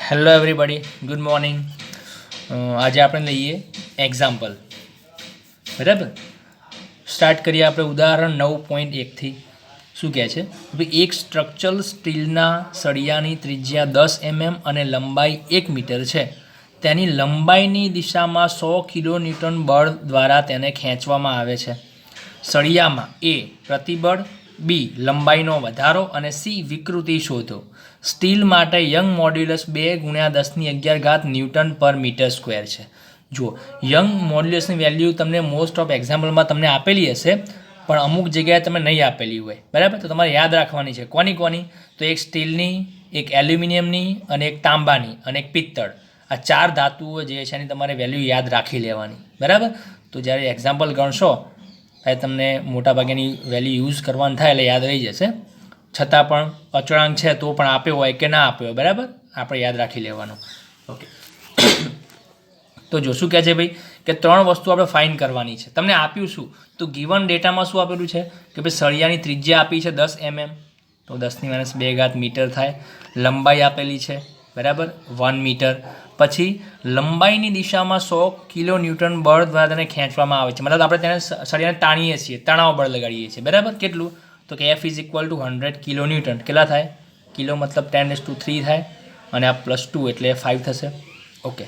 Hello everybody, good morning. આજે આપણે લઈએ એક્ઝામ્પલ. બરાબર, સ્ટાર્ટ કરીએ આપણે ઉદાહરણ 9.1થી. શું કહે છે? એક સ્ટ્રક્ચરલ સ્ટીલના સળિયાની ત્રિજ્યા 10 mm અને લંબાઈ 1 મીટર છે. તેની લંબાઈની દિશામાં 100 કિલોન્યુટન બળ દ્વારા તેને ખેંચવામાં આવે છે. સળિયામાં એ પ્રતિબળ, બી લંબાઈનો વધારો અને સી વિકૃતિ શોધો. સ્ટીલ માટે યંગ મોડ્યુલસ 2 × 10⁻11 ન્યૂટન પર મીટર સ્ક્વેર છે. જુઓ, યંગ મોડ્યુલસની વેલ્યુ તમને મોસ્ટ ઓફ એક્ઝામ્પલમાં તમને આપેલી હશે, પણ અમુક જગ્યાએ તમે નહીં આપેલી હોય. બરાબર, તો તમારે યાદ રાખવાની છે. કોની? તો એક સ્ટીલની, એક એલ્યુમિનિયમની અને એક તાંબાની અને એક પિત્તળ. આ 4 ધાતુઓ જે છે એની તમારે વેલ્યુ યાદ રાખી લેવાની. બરાબર, તો જ્યારે એક્ઝામ્પલ ગણશો ત્યારે તમને મોટાભાગેની વેલ્યુ યુઝ કરવાનું થાય એટલે યાદ રહી જશે. છતાં પણ અચળાંક છે તો પણ આપ્યો હોય કે ના આપ્યો હોય, બરાબર, આપણે યાદ રાખી લેવાનું. ઓકે, તો જો શું કહે છે ભાઈ કે 3 વસ્તુ આપણે ફાઇન્ડ કરવાની છે. તમને આપ્યું શું? તો ગિવન ડેટામાં શું આપેલું છે કે ભાઈ સળિયાની ત્રિજ્યા આપી છે 10 mm, તો 10⁻2 મીટર થાય. લંબાઈ આપેલી છે, બરાબર, 1 મીટર. પછી લંબાઈની દિશામાં 100 કિલોન્યુટન બળ દ્વારા તેને ખેંચવામાં આવે છે. મતલબ આપણે તેને સળિયાને તાણીએ છીએ, તણાવ બળ લગાડીએ છીએ. બરાબર, કેટલું? તો કે F = 100 કિલોન્યુટન. કેટલા થાય? કિલો મતલબ 10⁻³ થાય અને આ +2 એટલે 5 થશે. ઓકે,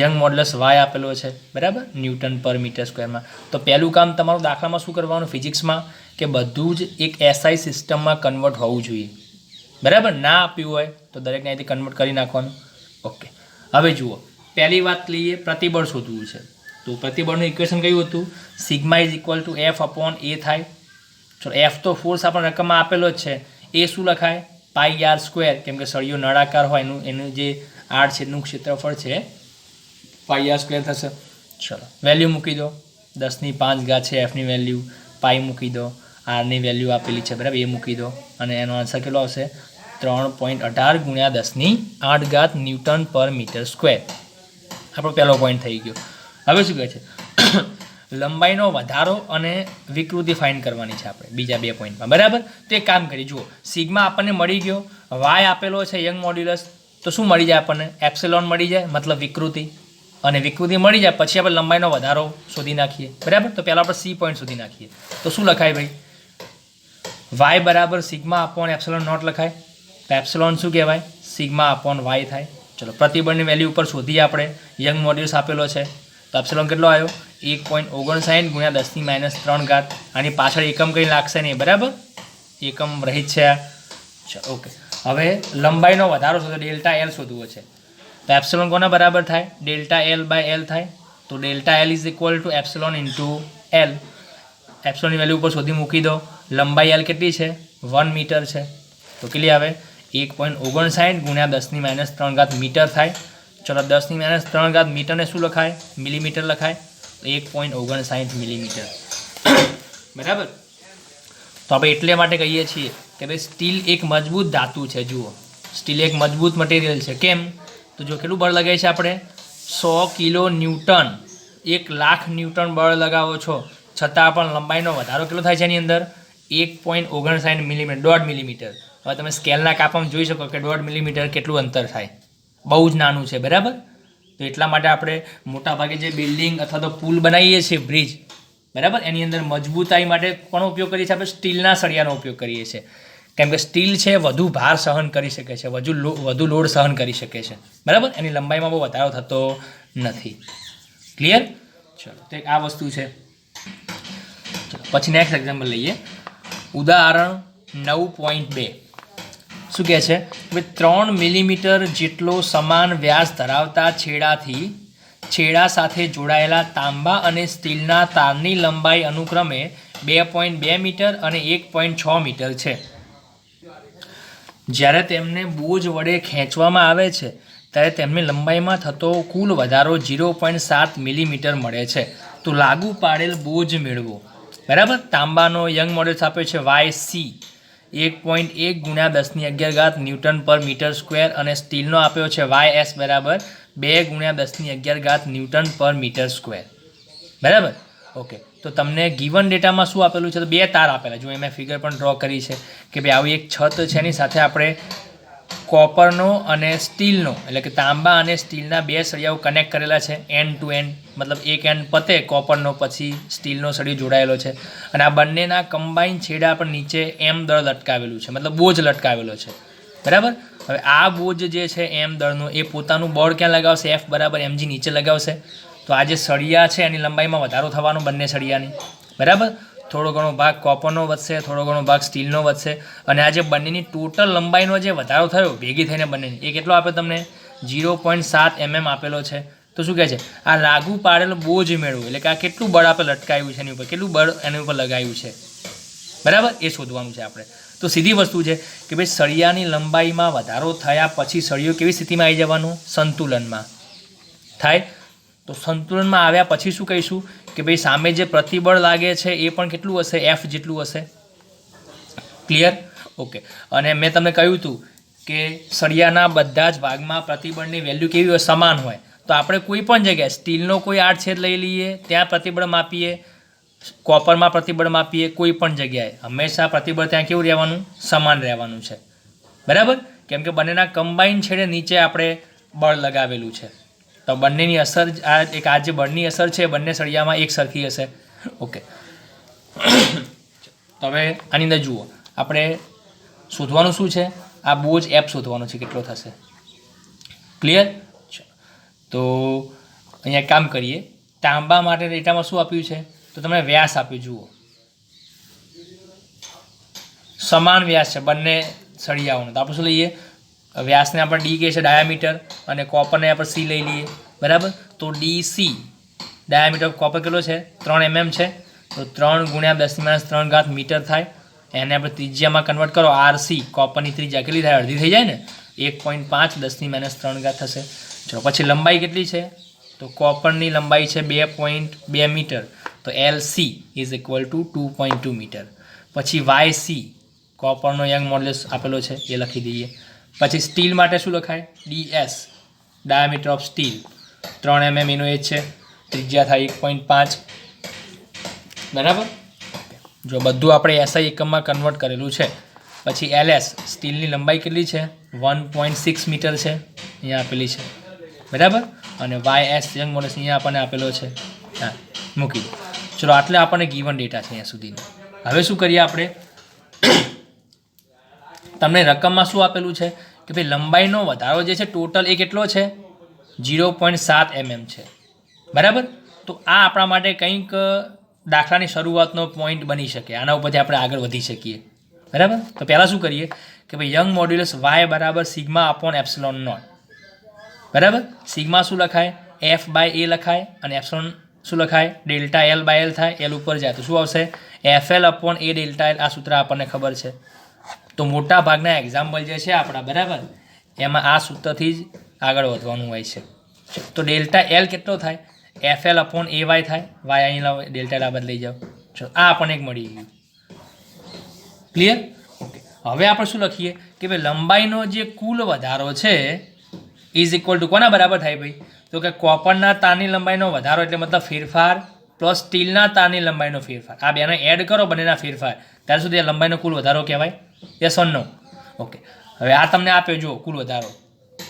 યંગ મોડ્યુલસ વાય આપેલો છે, બરાબર, ન્યૂટન પર મીટર સ્ક્વેરમાં. તો પહેલું કામ તમારું દાખલામાં શું કરવાનું ફિઝિક્સમાં કે બધું જ એક SI સિસ્ટમમાં કન્વર્ટ હોવું જોઈએ. બરાબર, ના આપ્યું હોય તો દરેકને અહીંથી કન્વર્ટ કરી નાખવાનું. ઓકે, હવે જુઓ, પહેલી વાત લઈએ, પ્રતિબળ શોધવું છે. તો પ્રતિબળનું ઇક્વેશન કયું હતું? σ = F/A થાય. ચલો, F તો ફોર્સ આપણને રકમમાં આપેલો જ છે. એ શું લખાય? πr², કેમ કે સળિયો નળાકાર હોય એનું જે આડછેદનું ક્ષેત્રફળ છે πr² થશે. ચલો, વેલ્યુ મૂકી દો. 10⁵ છે એફની વેલ્યુ, પાઈ મૂકી દો, આરની વેલ્યુ આપેલી છે, બરાબર, એ મૂકી દો અને એનો આન્સર કેટલો આવશે? 3.18 × 10⁸ ન્યૂટન પર મીટર સ્ક્વેર. આપણો પહેલો પોઈન્ટ થઈ ગયો. હવે શું કહે છે? લંબાઈનો વધારો અને વિકૃતિ ફાઇન્ડ કરવાની છે આપણે બીજા 2 પોઈન્ટમાં. બરાબર, તો એક કામ કરી જુઓ, સિગ્મા આપણને મળી ગયો, વાય આપેલો છે યંગ મોડ્યુલસ, તો શું મળી જાય આપણને? એપ્સિલોન મળી જાય, મતલબ વિકૃતિ. અને વિકૃતિ મળી જાય પછી આપણે લંબાઈનો વધારો શોધી નાખીએ. બરાબર, તો પહેલાં આપણે સી પોઈન્ટ શોધી નાખીએ. તો શું લખાય ભાઈ? વાય બરાબર σ/ε0 લખાય. તો એપ્સિલોન શું કહેવાય? σ/y થાય. ચલો, પ્રતિબળની વેલ્યુ ઉપર શોધીએ આપણે. યંગ મોડ્યુલસ આપેલો છે, તો એપ્સિલોન કેટલો આવ્યો? 1.59 × 10⁻³ આની પાછળ એકમ કંઈ લાગશે નહીં. બરાબર, એકમ રહિત છે. ચલો, ઓકે. હવે લંબાઈનો વધારો શોધો, ΔL શોધવો છે. તો એપ્સિલોન કોના બરાબર થાય? ΔL/L થાય. તો ΔL = ε × L. એપ્સિલોનની વેલ્યુ ઉપર શોધી મૂકી દો. લંબાઈ L કેટલી છે? 1 મીટર છે. તો કેટલી આવે? 1.59 × 10⁻³ મીટર થાય. ચલો, 10⁻³ મીટરને શું લખાય? મિલીમીટર લખાય. 1.59 મિલીમીટર. બરાબર, તો આપણે એટલે માટે કહીએ છીએ કે ભાઈ સ્ટીલ એક મજબૂત ધાતુ છે. જુઓ, સ્ટીલ એક મજબૂત મટીરિયલ છે. કેમ? તો જો કેટલું બળ લગાવીએ છીએ આપણે? 100 કિલો ન્યૂટન, 1,00,000 ન્યૂટન બળ લગાવો છો, છતાં પણ લંબાઈનો વધારો કેટલો થાય છે એની અંદર? 1.59 મિલીમીટર, 1.5 મિલીમીટર. હવે તમે સ્કેલના કાપામાં જોઈ શકો કે 1.5 મિલીમીટર કેટલું અંતર થાય, બહુ જ નાનું છે. બરાબર, તો એટલા માટે આપણે મોટાભાગે જે બિલ્ડિંગ અથવા તો પુલ બનાવીએ છીએ, બ્રિજ, બરાબર, એની અંદર મજબૂતાઈ માટે કોનો ઉપયોગ કરીએ છીએ? આપણે સ્ટીલના સળિયાનો ઉપયોગ કરીએ છીએ. કેમ કે સ્ટીલ છે વધુ ભાર સહન કરી શકે છે, વધુ લોડ સહન કરી શકે છે. બરાબર, એની લંબાઈમાં બહુ વધારો થતો નથી. ક્લિયર? ચલો, તો આ વસ્તુ છે. પછી નેક્સ્ટ એક્ઝામ્પલ લઈએ, ઉદાહરણ 9.2. શું કહે છે? 3 મિલીમીટર જેટલો સમાન વ્યાસ ધરાવતા છેડા સાથે જોડાયેલા તાંબા અને સ્ટીલના તારની લંબાઈ અનુક્રમે 2.2 મીટર અને 1.6 મીટર છે. જ્યારે તેમને બોજ વડે ખેંચવામાં આવે છે ત્યારે તેમની લંબાઈમાં થતો કુલ વધારો 0.7 મિલીમીટર મળે છે. તો લાગુ પાડેલ બોજ મેળવો. બરાબર, તાંબાનો યંગ મોડ્યુલસ આપ્યો છે YC 1.1 × 10⁻11 ન્યૂટન પર મીટર સ્ક્વેર અને સ્ટીલનો આપ્યો છે YS બરાબર 2 × 10⁻11 ન્યૂટન પર મીટર સ્ક્વેર. બરાબર, ઓકે. તો તમને ગિવન ડેટામાં શું આપેલું છે? તો 2 તાર આપેલા. જો મેં ફિગર પણ ડ્રો કરી છે કે ભાઈ આવી એક છત છે, એની સાથે આપણે કોપરનો અને સ્ટીલનો એટલે કે તાંબા અને સ્ટીલના બે સળિયાઓ કનેક્ટ કરેલા છે એન્ડ ટુ એન્ડ, મતલબ એક એન્ડ પતે કોપરનો પછી સ્ટીલનો સળિયો જોડાયેલો છે અને આ બંનેના કમ્બાઈન છેડા પર નીચે એમ દળ લટકાવેલું છે, મતલબ બોજ લટકાવેલો છે, બરાબર. હવે આ બોજ જે છે એમ દળનું એ પોતાનું બળ ક્યાં લગાવશે? F બરાબર mg નીચે લગાવશે. તો આ જે સળિયા છે એની લંબાઈમાં વધારો થવાનો બંને સળિયાની, બરાબર. થોડો ઘણો ભાગ કોપરનો વધશે, થોડો ઘણો ભાગ સ્ટીલનો વધશે અને આ જે બંનેની ટોટલ લંબાઈનો જે વધારો થયો ભેગી થઈને બંનેની એ કેટલો આપ્યો તમને? 0.7 mm આપેલો છે. તો શું કહે છે? આ લાગુ પાડેલો બોજ મેળવો એટલે કે આ કેટલું બળ આપણે લટકાવ્યું છે એની ઉપર, કેટલું બળ એની ઉપર લગાવ્યું છે, બરાબર, એ શોધવાનું છે આપણે. તો સીધી વસ્તુ છે કે ભાઈ સળિયાની લંબાઈમાં વધારો થયા પછી સળિયો કેવી સ્થિતિમાં આવી જવાનું? સંતુલનમાં થાય. તો સંતુલનમાં આવ્યા પછી શું કહીશું કે ભાઈ સામે જે પ્રતિબળ લાગે છે એ પણ કેટલું હશે? F જેટલું હશે. ક્લિયર? ઓકે. અને મેં તમને કહ્યું હતું કે સળિયાના બધા જ ભાગમાં પ્રતિબળની વેલ્યુ કેવી હોય? સમાન હોય. તો આપણે કોઈ પણ જગ્યાએ સ્ટીલનો કોઈ આડછેદ લઈ લઈએ, ત્યાં પ્રતિબળ માપીએ, કોપરમાં પ્રતિબળ માપીએ, કોઈ પણ જગ્યાએ હંમેશા પ્રતિબળ ત્યાં કેવું રહેવાનું? સમાન રહેવાનું છે, બરાબર. કેમ કે બંનેના કમ્બાઈન છેડે નીચે આપણે બળ લગાવેલું છે. તો બંનેની અસર આ જે બળની અસર છે બંને સળિયામાં એક સરખી હશે. ઓકે. તો હવે આની અંદર જુઓ, આપણે શોધવાનું શું છે? આ બોજ F શોધવાનો છે, કેટલો થશે. ક્લિયર? તો અહીંયા કામ કરીએ. તાંબા માટે ડેટામાં શું આપ્યું છે? તો તમને વ્યાસ આપ્યું, જુઓ સમાન વ્યાસ છે બંને સળિયાઓનો. તો આપણે શું લઈએ? વ્યાસને આપણે ડી કહે છે, ડાયામીટર, અને કોપરને આપણે સી લઈ લઈએ, બરાબર. તો DC ડાયામીટર કોપર કેટલો છે? 3 mm છે. તો 3 × 10⁻³ મીટર થાય. એને આપણે ત્રિજ્યામાં કન્વર્ટ કરો, RC કોપરની ત્રિજ્યા કેટલી થાય? અડધી થઈ જાય ને, 1.5 10⁻³ થશે. ચલો પછી લંબાઈ કેટલી છે? તો કોપરની લંબાઈ છે 2.2 મીટર. તો LC is equal to 2.2 metre. પછી YC કોપરનો યંગ મોડ્યુલસ આપેલો છે એ લખી દઈએ. પછી સ્ટીલ માટે શું લખાય? DS diameter of steel 3 mm એનો એજ છે, ત્રિજ્યા થાય 1.5, બરાબર. જો બધું આપણે SI એકમમાં કન્વર્ટ કરેલું છે. પછી LS સ્ટીલની લંબાઈ કેટલી છે? 1.6 મીટર છે, અહીંયા આપેલી છે, બરાબર. અને YS યંગ મોડ્યુલસ અહીંયા આપણને આપેલો છે, હા મૂકી દો. ચલો આટલે આપણને ગીવન ડેટા છે અહીંયા સુધીનો. હવે શું કરીએ આપણે? તમને રકમમાં શું આપેલું છે કે ભાઈ લંબાઈનો વધારો જે છે ટોટલ એ કેટલો છે? 0.7 mm છે, બરાબર. તો આ આપણા માટે કંઈક દાખલાની શરૂઆતનો પોઈન્ટ બની શકે, આના ઉપરથી આપણે આગળ વધી શકીએ, બરાબર. તો પહેલાં શું કરીએ કે ભાઈ યંગ મોડ્યુલસ Y બરાબર σ/ε0, બરાબર. સિગ્મા શું લખાય? F/A લખાય અને એપ્સિલોન શું લખાય? ΔL/L થાય. L ઉપર જાય તો શું આવશે? FL/A ΔL. આ સૂત્ર આપણને ખબર છે. તો મોટા ભાગના એક્ઝામ્પલ જે છે આપણા, બરાબર, એમાં આ સૂત્રથી જ આગળ વધવાનું હોય છે. તો ΔL કેટલો થાય? FL/AY થાય. Y અહીં લાવો, ΔL આ બદલાઈ જાઓ. ચલો આ આપણને એક મળી ગયું. ક્લિયર? ઓકે. હવે આપણે શું લખીએ કે ભાઈ લંબાઈનો જે કુલ વધારો છે ઇઝ ઇક્વલ ટુ કોના બરાબર થાય ભાઈ? તો કે કોપરના તારની લંબાઈનો વધારો એટલે મતલબ ફેરફાર પ્લસ સ્ટીલના તારની લંબાઈનો ફેરફાર. આ બેને એડ કરો બંનેના ફેરફાર, ત્યાર સુધી આ લંબાઈનો કુલ વધારો કહેવાય. Yes or no? ઓકે. હવે આ તમને આપ્યો, જુઓ કુલ વધારો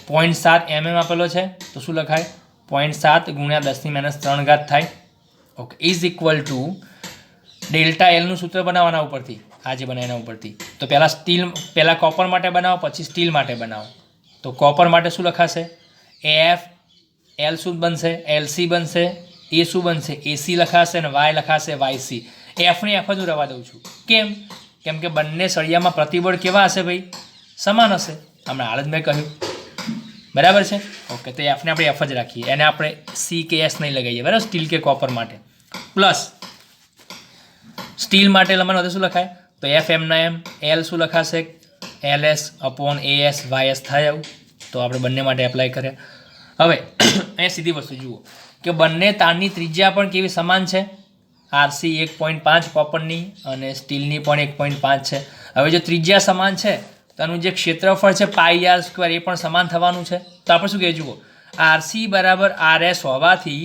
0.7 mm આપેલો છે. તો શું લખાય? 0.7 × 10⁻³ થાય. ઓકે. ઇઝ ઇક્વલ ટુ ΔLનું સૂત્ર બનાવવાના ઉપરથી, આ જે બનાવે એના ઉપરથી. તો પહેલાં કોપર માટે બનાવો, પછી સ્ટીલ માટે બનાવો. તો કોપર માટે શું લખાશે? F. L શું બનશે? LC બનશે. A શું બનશે? AC લખાશે અને Y લખાશે YC. Fની F જ રહેવા દઉં છું. કેમ કે બંને સળિયામાં પ્રતિબળ કેવા હશે ભાઈ? સમાન હશે. હમણાં હાલ જ મેં કહ્યું, બરાબર છે. ઓકે. તો Fને આપણે F જ રાખીએ, એને આપણે C કે S નહીં લગાવીએ, બરાબર, સ્ટીલ કે કોપર માટે. પ્લસ સ્ટીલ માટે લંબાઈ વધે શું લખાય? તો F એમના એમ. L શું લખાશે? LS/AS YS થાય આવું. તો આપણે બંને માટે એપ્લાય કર્યા. હવે અહીંયા સીધી વસ્તુ જુઓ કે બંને તારની ત્રિજ્યા પણ કેવી સમાન છે? RC 1.5 કોપરની અને સ્ટીલની પણ 1.5 છે. હવે જો ત્રિજ્યા સમાન છે તો આનું જે ક્ષેત્રફળ છે πr² એ પણ સમાન થવાનું છે. તો આપણે શું કહીએ? જુઓ, RC બરાબર RS હોવાથી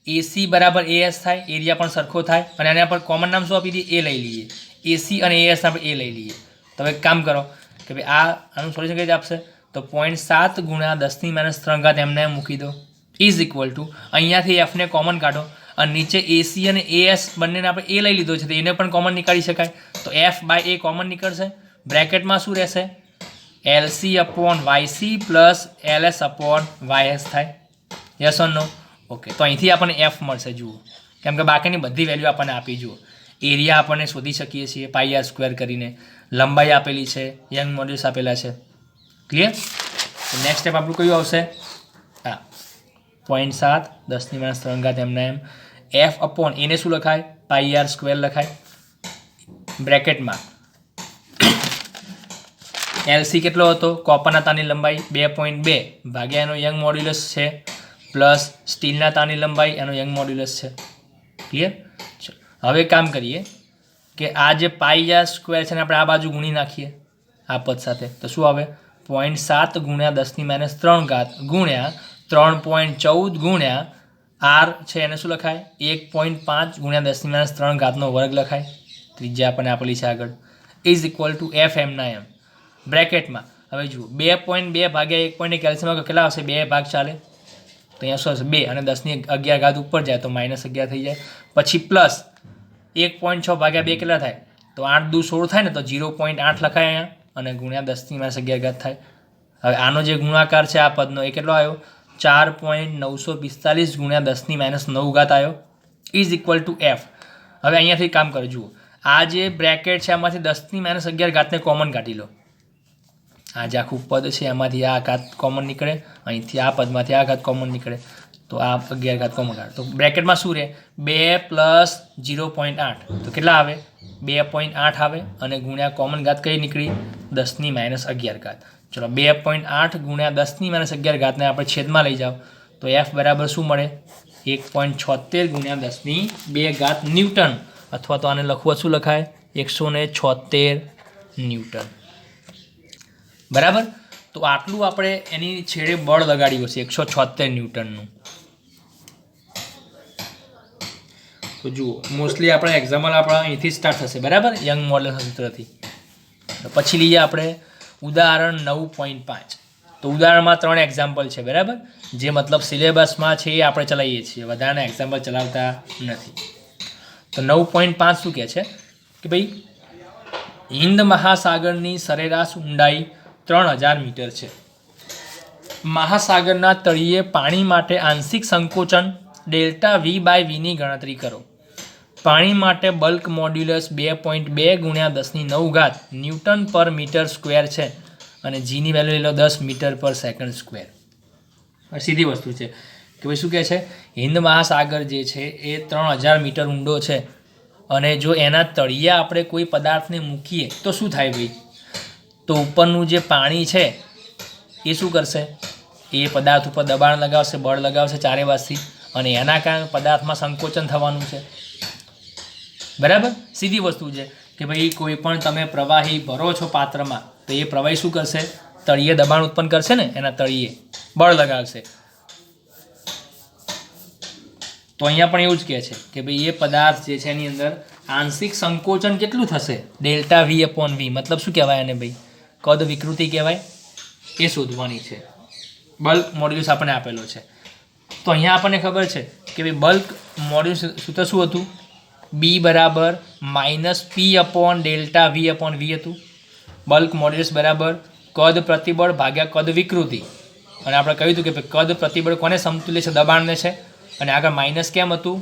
AC બરાબર AS થાય, એરિયા પણ સરખો થાય. અને આના પર કોમન નામ શું આપી દઈએ? A લઈ લઈએ. AC અને AS આપણે A લઈ લઈએ. તો હવે કામ કરો કે ભાઈ આનું સોલ્યુશન કઈ રીતે આપશે? તો તો 0.7 ગુણ્યા 10⁻³ એમને એમ મૂકી દો ઇઝ ઇક્વલ ટુ અહીંયાથી એફને કોમન કાઢો અને નીચે એસી અને એએસ બંનેને આપણે એ લઈ લીધો છે તો એને પણ કોમન નીકાળી શકાય તો એફ બાય એ કોમન નીકળશે બ્રેકેટમાં શું રહેશે LC upon YC plus LS upon YS થાય યસ ઓર નો ઓકે તો અહીંથી આપણને એફ મળશે જુઓ કેમ કે બાકીની બધી વેલ્યુ આપણને આપી જુઓ એરિયા આપણને શોધી શકીએ છીએ πr² કરીને લંબાઈ આપેલી છે યંગ મોડ્યુલસ આપેલા છે ક્લિયર તો નેક્સ્ટ સ્ટેપ આપણું કયું આવશે હા 0.7 10⁻³ એમને એમ એફ અપોન એને શું લખાય πr² લખાય બ્રેકેટમાં એલસી કેટલો હતો કોપરના તારની લંબાઈ 2.2 ભાગ્યા એનો યંગ મોડ્યુલસ છે પ્લસ સ્ટીલના તારની લંબાઈ એનો યંગ મોડ્યુલસ છે ક્લિયર હવે કામ કરીએ કે આ જે πr² છે ને આપણે આ બાજુ ગુણી નાખીએ આ પદ સાથે તો શું આવે 0.7 ગુણ્યા 10⁻³ ગુણ્યા 3.14 ગુણ્યા આર છે એને શું લખાય 1.5 ગુણ્યા 10⁻³ વર્ગ લખાય ત્રિજ્યા આપણને આપેલી છે આગળ ઇઝ ઇક્વલ ટુ એફ એમના એમ બ્રેકેટમાં હવે જુઓ 2.2 ભાગ્યા 1.1 કેલ્શિયમ કેટલા આવશે 2 ભાગ ચાલે તો અહીંયા શું હશે 2 અને 10⁻11 ઉપર જાય તો -11 થઈ જાય પછી પ્લસ 1.6 ભાગ્યા 2 કેટલા થાય તો 8 દુ 16 થાય ને તો 0.8 લખાય અહીંયા અને ગુણ્યા 10⁻11 થાય હવે આનો જે ગુણાકાર છે આ પદનો એ કેટલો આવ્યો 4.945 ગુણ્યા 10⁻9 આવ્યો ઇઝ ઇક્વલ ટુ એફ હવે અહીંયાથી કામ કરો જુઓ આ જે બ્રેકેટ છે આમાંથી 10⁻11 કોમન કાઢી લો આ જે આખું પદ છે એમાંથી આ ઘાત કોમન નીકળે અહીંથી આ પદમાંથી આ ઘાત કોમન નીકળે તો આ 11 કોમન કાઢે તો બ્રેકેટમાં શું રહે 2 પ્લસ 0.8 તો કેટલા આવે 2.8 આવે અને ગુણ્યા કોમન ઘાત કઈ નીકળી 10⁻11 ચલો 2.8 ગુણ્યા 10⁻11 ને આપણે છેદમાં લઈ જાઓ તો એફ બરાબર શું મળે 1.76 ગુણ્યા 10⁻2 ન્યૂટન અથવા તો આને લખવું શું લખાય 176 ન્યૂટન બરાબર તો આટલું આપણે એની છેડે બળ લગાડ્યું હશે 176 ન્યૂટનનું તો જુઓ મોસ્ટલી આપણે એક્ઝામ્પલ આપણા અહીંથી સ્ટાર્ટ થશે બરાબર યંગ મોડ્યુલસ સૂત્રથી પછી લઈએ આપણે ઉદાહરણ 9.5 તો ઉદાહરણમાં 3 એક્ઝામ્પલ છે બરાબર જે મતલબ સિલેબસમાં છે એ આપણે ચલાવીએ છીએ વધારાના એક્ઝામ્પલ ચલાવતા નથી તો 9.5 શું કહે છે કે ભાઈ હિન્દ મહાસાગરની સરેરાશ ઊંડાઈ 3000 મીટર છે મહાસાગરના તળિયે પાણી માટે આંશિક સંકોચન ΔV/V ની ગણતરી કરો પાણી માટે બલ્ક મોડ્યુલસ 2.2 ગુણ્યા 10⁹ ન્યૂટન પર મીટર સ્ક્વેર છે અને જીની વેલ્યુ લઈ લો 10 મીટર પર સેકન્ડ સ્ક્વેર સીધી વસ્તુ છે કે ભાઈ શું કહે છે હિન્દ મહાસાગર જે છે એ 3000 મીટર ઊંડો છે અને જો એના તળિયે આપણે કોઈ પદાર્થને મૂકીએ તો શું થાય ભાઈ તો ઉપરનું જે પાણી છે એ શું કરશે એ પદાર્થ ઉપર દબાણ લગાવશે બળ લગાવશે ચારે બાજુથી અને એના કારણે પદાર્થમાં સંકોચન થવાનું છે બરાબર સીધી વસ્તુ છે કે ભાઈ કોઈ પણ તમે પ્રવાહી ભરો છો પાત્રમાં તો એ પ્રવાહી શું કરશે તળિયે દબાણ ઉત્પન્ન કરશે ને એના તળિયે બળ લગાવશે તો અહીંયા પણ એવું જ કહે છે કે ભાઈ એ પદાર્થ જે છે એની અંદર આંશિક સંકોચન કેટલું થશે ΔV/V મતલબ શું કહેવાય એને ભાઈ કદ વિકૃતિ કહેવાય એ શોધવાની છે બલ્ક મોડ્યુલસ આપણને આપેલો છે તો અહીંયા આપણને ખબર છે કે ભાઈ બલ્ક મોડ્યુલસ સૂત્ર શું હતું B બરાબર -P/ΔV/V હતું બલ્ક મોડ્યુલસ બરાબર કદ પ્રતિબળ ભાગ્યા કદ વિકૃતિ અને આપણે કહ્યું હતું કે કદ પ્રતિબળ કોને સમતુલ્ય છે દબાણને છે અને આગળ માઇનસ કેમ હતું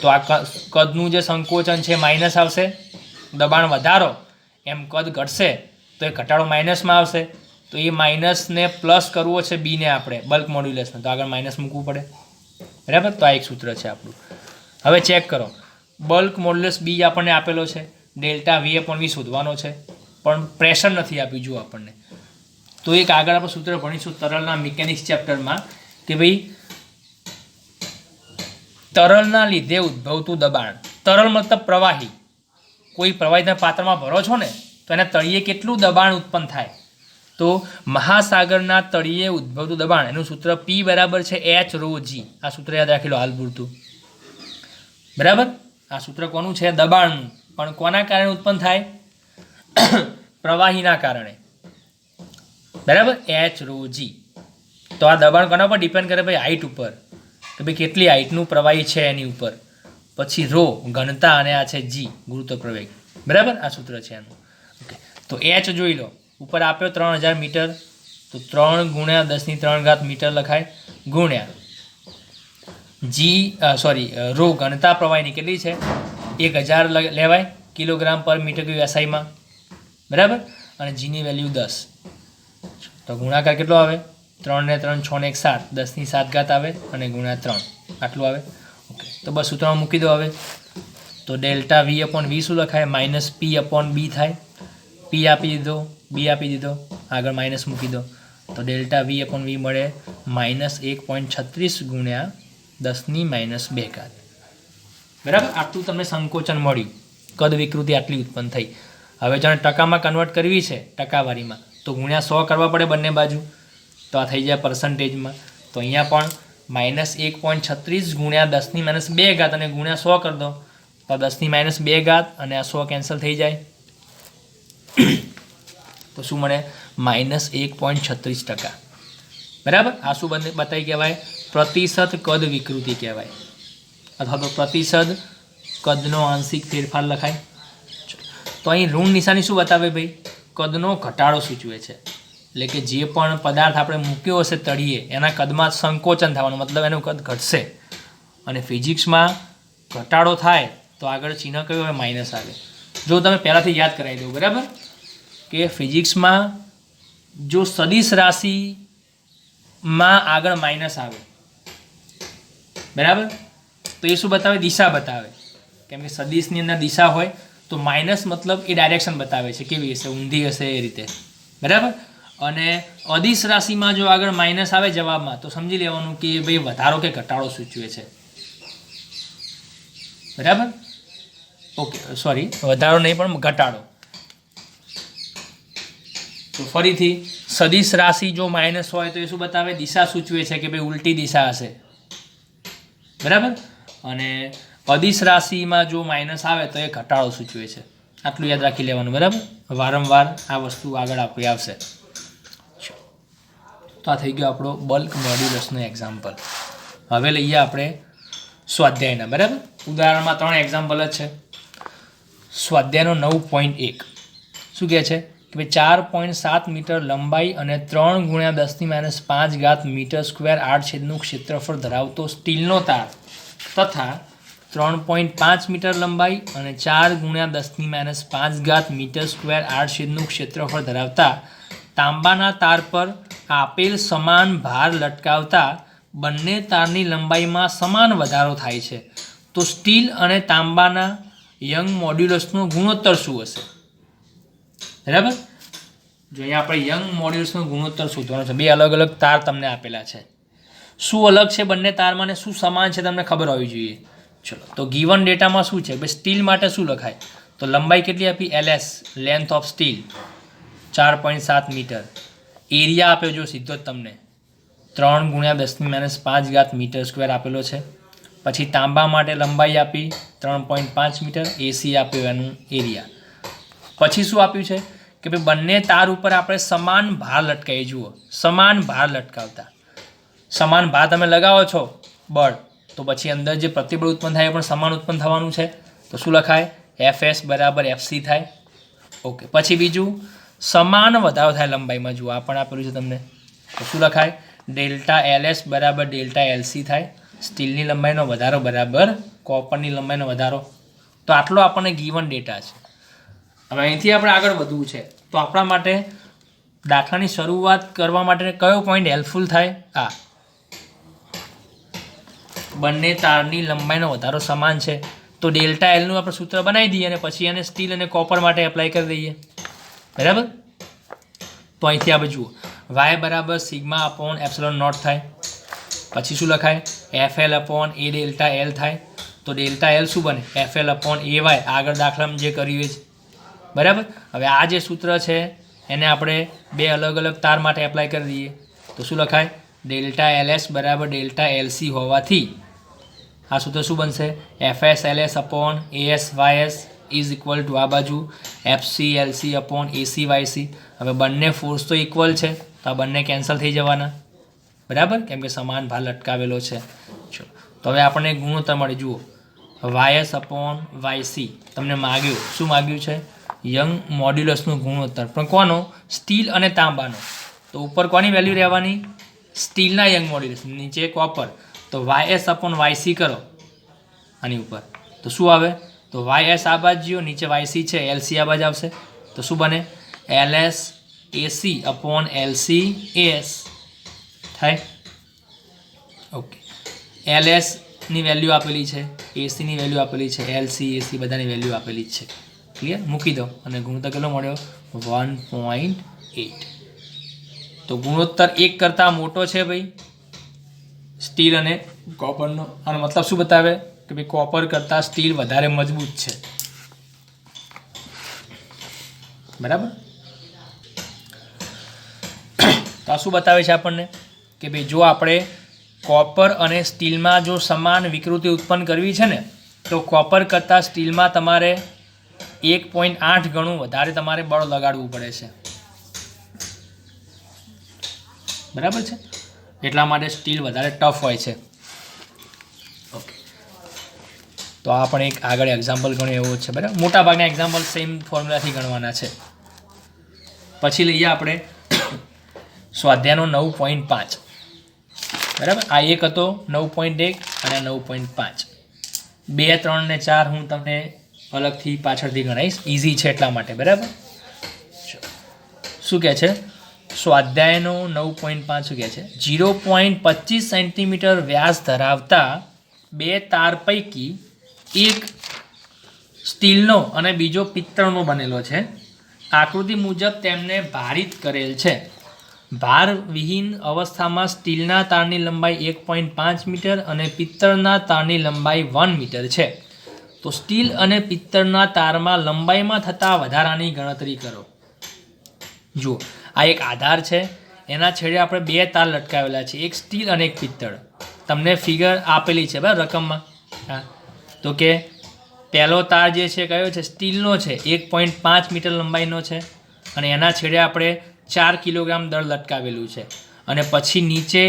તો આ કદનું જે સંકોચન છે માઇનસ આવશે દબાણ વધારો એમ કદ ઘટશે તો એ ઘટાડો માઇનસમાં આવશે તો એ માઇનસને પ્લસ કરવો છે બીને આપણે બલ્ક મોડ્યુલસને તો આગળ માઇનસ મૂકવું પડે બરાબર તો આ એક સૂત્ર છે આપણું હવે ચેક કરો બલ્ક મોડ્યુલસ બી આપણને આપેલો છે ΔV/V શોધવાનો છે પણ પ્રેશર નથી આપ્યું જુઓ આપણને તો એક આગળ આપણે સૂત્ર ભણીશું તરલના મિકેનિક્સ ચેપ્ટરમાં કે ભાઈ તરલના લીધે ઉદ્ભવતું દબાણ તરલ મતલબ પ્રવાહી કોઈ પ્રવાહીના પાત્રમાં ભરો છો ને તો એના તળિયે કેટલું દબાણ ઉત્પન્ન થાય તો મહાસાગરના તળિયે ઉદ્ભવતું દબાણ એનું સૂત્ર P બરાબર છે H/ρg આ સૂત્ર યાદ રાખી લો હાલ પૂરતું બરાબર આ સૂત્ર કોનું છે દબાણનું પણ કોના કારણે ઉત્પન્ન થાય પ્રવાહીના કારણે બરાબર, એચ રો જી. તો આ દબાણ કોના પર ડિપેન્ડ કરે ભાઈ? હાઇટ ઉપર, કે ભાઈ કેટલી હાઇટનું પ્રવાહી છે એની ઉપર. પછી રો ઘનતા અને આ છે જી ગુરુત્વ પ્રવેગ. બરાબર, આ સૂત્ર છે એનું. ઓકે, તો એચ જોઈ લો, ઉપર આપ્યો 3000 મીટર, તો 3 ગુણ્યા 10³ મીટર લખાય, ગુણ્યા જી રો ઘનતા પ્રવાહીની કેટલી છે? 1000 લેવાય કિલોગ્રામ પર મીટર ક્યુબ એસઆઈમાં. બરાબર, અને જીની વેલ્યુ 10. તો ગુણાકાર કેટલો આવે? 3 ને 3 6 ને 1 7, 10⁷ આવે અને ગુણ્યા 3 આટલું આવે. ઓકે, તો બસ સૂત્રમાં મૂકી દો હવે. તો ડેલ્ટા વી અપોન વી શું લખાય? માઇનસ પી અપોન બી થાય. પી આપી દીધો, બી આપી દીધો, આગળ માઇનસ મૂકી દો. તો ડેલ્ટા વી અપોન વી મળે -1.36 ગુણ્યા 10⁻². બરાબર, આટલું તમને સંકોચન મળ્યું, કદ વિકૃતિ આટલી ઉત્પન્ન થઈ. હવે જાણે ટકામાં કન્વર્ટ કરવી છે, ટકાવારીમાં, તો ગુણ્યા 100 કરવા પડે બંને બાજુ. તો આ થઈ જાય પર્સન્ટેજમાં. તો અહીંયા પણ -1.36 ગુણ્યા 10⁻² અને ગુણ્યા 100 કરી દો, તો 10⁻² અને આ 100 કેન્સલ થઈ જાય. તો શું મળે? -1.36%. બરાબર, આ શું બતાવી કહેવાય? પ્રતિશત કદ વિકૃતિ કહેવાય, અથવા તો પ્રતિશત કદનો આંશિક ફેરફાર લખાય. તો અહીં ઋણ નિશાની શું બતાવે ભાઈ? કદનો ઘટાડો સૂચવે છે. એટલે કે જે પણ પદાર્થ આપણે મૂક્યો હશે તળિયે, એના કદમાં સંકોચન થવાનું, મતલબ એનું કદ ઘટશે. અને ફિઝિક્સમાં ઘટાડો થાય તો આગળ ચિહ્ન કયું હોય? માઇનસ આવે. જો તમે પહેલાંથી યાદ કરાવી દો, બરાબર, કે ફિઝિક્સમાં જો સદિશ રાશિમાં આગળ માઇનસ આવે, બરાબર, તો એ શું બતાવે? દિશા બતાવે. કેમ કે સદિશની અંદર દિશા હોય તો માઇનસ મતલબ એ ડાયરેક્શન બતાવે છે, કેવી હશે? ઊંધી હશે એ રીતે. બરાબર, અને અદિશ રાશિમાં જો આગળ માઇનસ આવે જવાબમાં, તો સમજી લેવાનું કે ભાઈ વધારો કે ઘટાડો સૂચવે છે. બરાબર, ઓકે, સોરી, વધારો નહીં પણ ઘટાડો. તો ફરીથી સદિશ રાશિ જો માઇનસ હોય તો એ શું બતાવે? દિશા સૂચવે છે કે ભાઈ ઉલટી દિશા હશે. બરાબર, અને અદિશ રાશિમાં જો માઇનસ આવે તો એ ઘટાડો સૂચવે છે. આટલું યાદ રાખી લેવાનું. બરાબર, વારંવાર આ વસ્તુ આગળ આપવી આવશે. તો આ થઈ ગયો આપણો બલ્ક મોડ્યુલસનો એક્ઝામ્પલ. હવે લઈએ આપણે સ્વાધ્યાયના. બરાબર, ઉદાહરણમાં 3 એક્ઝામ્પલ જ છે. સ્વાધ્યાયનો 9.1 શું કહે છે? કે ભાઈ 4.7 મીટર લંબાઈ અને 3 ગુણ્યા 10⁻5 મીટર સ્ક્વેર આડછેદનું ક્ષેત્રફળ ધરાવતો સ્ટીલનો તાર તથા 3.5 મીટર લંબાઈ અને 4 ગુણ્યા 10⁻5 મીટર સ્ક્વેર આડછેદનું ક્ષેત્રફળ ધરાવતા તાંબાના તાર પર આપેલ સમાન ભાર લટકાવતા બંને તારની લંબાઈમાં સમાન વધારો થાય છે, તો સ્ટીલ અને તાંબાના યંગ મોડ્યુલસનો ગુણોત્તર શું હશે? બરાબર, જો અહીંયા આપણે યંગ મોડ્યુલસનો ગુણોત્તર શોધવાનો છે. 2 અલગ અલગ તાર તમને આપેલા છે. શું અલગ છે બંને તારમાં ને શું સમાન છે તમને ખબર હોવી જોઈએ. ચલો, તો ગીવન ડેટામાં શું છે? ભાઈ સ્ટીલ માટે શું લખાય? તો લંબાઈ કેટલી આપી? LS, length of steel 4.7 metre. Area આપ્યો જો સીધો જ તમને 3 ગુણ્યા 10⁻5 મીટર સ્ક્વેર આપેલો છે. પછી તાંબા માટે લંબાઈ આપી 3.5 મીટર, એસી આપ્યો એનું એરિયા. પછી શું આપ્યું છે? કે ભાઈ બંને તાર ઉપર આપણે સમાન ભાર લટકાવી. જુઓ, સમાન ભાર લટકાવતા. સમાન ભાર તમે લગાવો છો બળ, તો પછી અંદર જે પ્રતિબળ ઉત્પન્ન થાય એ પણ સમાન ઉત્પન્ન થવાનું છે. તો શું લખાય? FS બરાબર FC થાય. ઓકે, પછી બીજું સમાન વધારો થાય લંબાઈમાં. જુઓ, આ પણ આપેલું છે તમને. તો શું લખાય? ડેલ્ટા LS બરાબર ડેલ્ટા LC થાય. સ્ટીલની લંબાઈનો વધારો બરાબર કોપરની લંબાઈનો વધારો. તો આટલો આપણને ગીવન ડેટા છે. હવે અહીંથી આપણે આગળ વધવું છે, તો આપણા માટે દાખલાની શરૂઆત કરવા માટે કયો પોઈન્ટ હેલ્પફુલ થાય? આ બંને તારની લંબાઈનો વધારો સમાન છે, તો ડેલ્ટા એલનું આપણે સૂત્ર બનાવી દઈએ અને પછી એને સ્ટીલ અને કોપર માટે એપ્લાય કરી દઈએ. બરાબર, તો અહીંથી આપણે જુઓ, y બરાબર સિગ્મા અપોન એપ્સિલોન નોટ થાય. પછી શું લખાય? FL upon A delta L થાય. તો ડેલ્ટા L શું બને? FL upon AY. આગળ દાખલામાં જે કર્યું છે. બરાબર, હવે આ જે સૂત્ર છે એને આપણે 2 અલગ અલગ તાર માટે એપ્લાય કરી દઈએ. તો શું લખાય? ડેલ્ટા LS બરાબર ડેલ્ટા LC હોવાથી આ સૂત્ર શું બનશે? FS LS upon AS YS is equal two આ બાજુ FC LC upon AC YC. હવે બંને ફોર્સ તો ઇક્વલ છે, તો આ બંને કેન્સલ થઈ જવાના, બરાબર, કેમ કે સમાન ભાર લટકાવેલો છે. ચલો, તો હવે આપણને ગુણોત્તર મળે. જુઓ, YS અપોન YC તમને માગ્યું, શું માગ્યું છે? યંગ મોડ્યુલસનું ગુણોત્તર, પણ કોનો? સ્ટીલ અને તાંબાનો. તો ઉપર કોની વેલ્યુ રહેવાની? સ્ટીલના યંગ મોડ્યુલસ, નીચે કોપર. તો YS અપોન YC કરો આની ઉપર, તો શું આવે? તો YS આ બાજુ, નીચે YC છે, LC આ બાજુ આવશે. તો શું બને? LS AC upon LC AS થાય. ઓકે, LS ની વેલ્યુ આપેલી છે, AC ની વેલ્યુ આપેલી છે, LC AC બધાની વેલ્યુ આપેલી જ છે. ક્લિયર? મૂકી દો અને ગુણોત્તર કેટલો મળ્યો? 1.8. તો ગુણોત્તર 1 કરતાં મોટો છે ભાઈ સ્ટીલ અને કોપરનો. આનો મતલબ શું બતાવે? કે ભાઈ કોપર કરતાં સ્ટીલ વધારે મજબૂત છે, બરાબર. તો આ શું બતાવે છે આપણને? કે ભાઈ જો આપણે કોપર અને સ્ટીલમાં જો સમાન વિકૃતિ ઉત્પન્ન કરવી છે ને, તો કોપર કરતાં સ્ટીલમાં તમારે 1.8 ગણું વધારે તમારે બળ લગાડવું પડે છે, બરાબર છે. એટલા માટે સ્ટીલ વધારે ટફ હોય છે. ઓકે, તો આ પણ એક આગળ એક્ઝામ્પલ ગણો એવો છે, બરાબર. મોટાભાગના એક્ઝામ્પલ સેમ ફોર્મ્યુલાથી ગણવાના છે. પછી લઈએ આપણે સ્વાધ્યાયનો 9.5, બરાબર. આ એક હતો 9.1 અને 9.5. 2, 3 ને 4 હું તમને અલગથી પાછળથી ગણાવીશ, ઇઝી છે એટલા માટે, બરાબર. શું કહે છે સ્વાધ્યાયનો 9.5? શું કહે છે? 0.25 સેન્ટીમીટર વ્યાસ ધરાવતા 2 તાર પૈકી એક સ્ટીલનો અને બીજો પિત્તળનો બનેલો છે. આકૃતિ મુજબ તેમને ભારિત કરેલ છે. ભારવિહીન અવસ્થામાં સ્ટીલના તારની લંબાઈ 1.5 મીટર અને પિત્તળના તારની લંબાઈ 1 મીટર છે. તો સ્ટીલ અને પિત્તળના તારમાં લંબાઈમાં થતા વધારાની ગણતરી કરો. જુઓ, આ એક આધાર છે, એના છેડે આપણે 2 તાર લટકાવેલા છે, એક સ્ટીલ અને એક પિત્તળ. તમને ફિગર આપેલી છે બરાબર રકમમાં. હા, તો કે પહેલો તાર જે છે કયો છે? સ્ટીલનો છે, 1.5 મીટર લંબાઈનો છે અને એના છેડે આપણે 4 કિલોગ્રામ દળ લટકાવેલું છે. અને પછી નીચે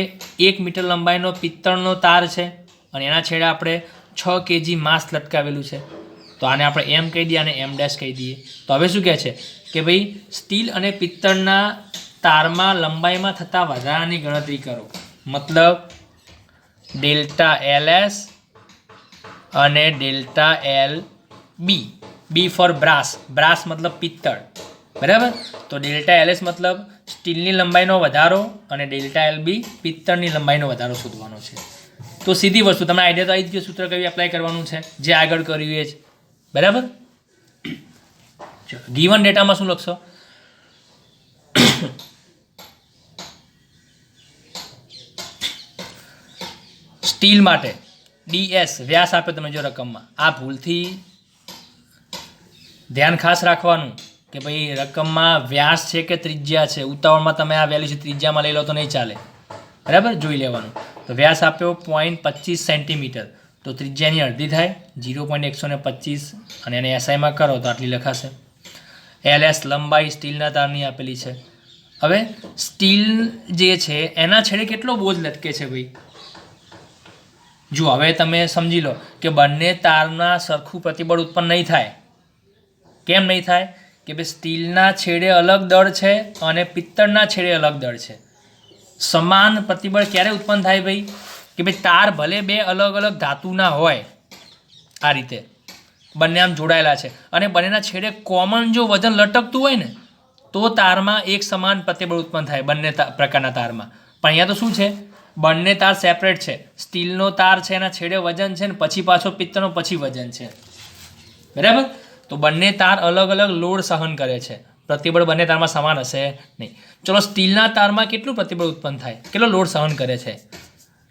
1 મીટર લંબાઈનો પિત્તળનો તાર છે અને એના છેડે આપણે 6 કેજી માંસ લટકાવેલું છે. તો આને આપણે એમ કહી દઈએ અને એમ ડેશ કહી દઈએ. તો હવે શું કહે છે કે ભાઈ સ્ટીલ અને પિત્તળના તારમાં લંબાઈમાં થતા વધારાની ગણતરી કરો. મતલબ ડેલ્ટા LS અને ડેલ્ટા LB. બી ફોર બ્રાસ, બ્રાસ મતલબ પિત્તળ, બરાબર. તો ડેલ્ટા LS મતલબ સ્ટીલની લંબાઈનો વધારો અને ડેલ્ટા LB પિત્તળની લંબાઈનો વધારો શોધવાનો છે. તો સીધી વસ્તુ તમને આઈડિયા તો આવી જ ગયો, સૂત્ર કયું એપ્લાય કરવાનું છે, જે આગળ કર્યું એ જ, બરાબર. ગીવન ડેટામાં શું લખશો? સ્ટીલ માટે DS વ્યાસ આપ્યો તમે જો રકમમાં. આ ભૂલથી ધ્યાન ખાસ રાખવાનું કે ભાઈ રકમમાં વ્યાસ છે કે ત્રિજ્યા છે. ઉતાવળમાં તમે આ વેલ્યુ છે ત્રિજ્યામાં લઈ લો તો નહીં ચાલે, બરાબર, જોઈ લેવાનું. તો વ્યાસ આપ્યો 0.25 સેન્ટીમીટર, તો ત્રિજ્યાની અડધી થાય 0.125 અને એને SI માં કરો તો આટલી લખાશે. LS લંબાઈ સ્ટીલના તારની આપેલી છે. હવે સ્ટીલ જે છે એના છેડે કેટલો બોજ લટકે છે ભાઈ? જો હવે તમે સમજી લો કે બંને તારના સરખું પ્રતિબળ ઉત્પન્ન નહીં થાય. કેમ નહીં થાય? કે ભાઈ સ્ટીલના છેડે અલગ દળ છે અને પિત્તળના છેડે અલગ દળ છે. સમાન પ્રતિબળ ક્યારે ઉત્પન્ન થાય ભાઈ? કે ભાઈ તાર ભલે 2 અલગ અલગ ધાતુના હોય, આ રીતે બંને આમ જોડાયેલા છે અને બંનેના છેડે કોમન જો વજન લટકતું હોય ને તો તારમાં એક સમાન પ્રતિબળ ઉત્પન્ન થાય બંને પ્રકારના તારમાં. પણ અહીંયા તો શું છે? બંને તાર સેપરેટ છે. સ્ટીલનો તાર છે એના છેડે વજન છે ને પછી પાછો પિત્તળનો પછી વજન છે, બરાબર. તો બંને તાર અલગ અલગ લોડ સહન કરે છે. પ્રતિબળ બંને તારમાં સમાન હશે નહીં. ચલો, સ્ટીલના તારમાં કેટલું પ્રતિબળ ઉત્પન્ન થાય, કેટલો લોડ સહન કરે છે,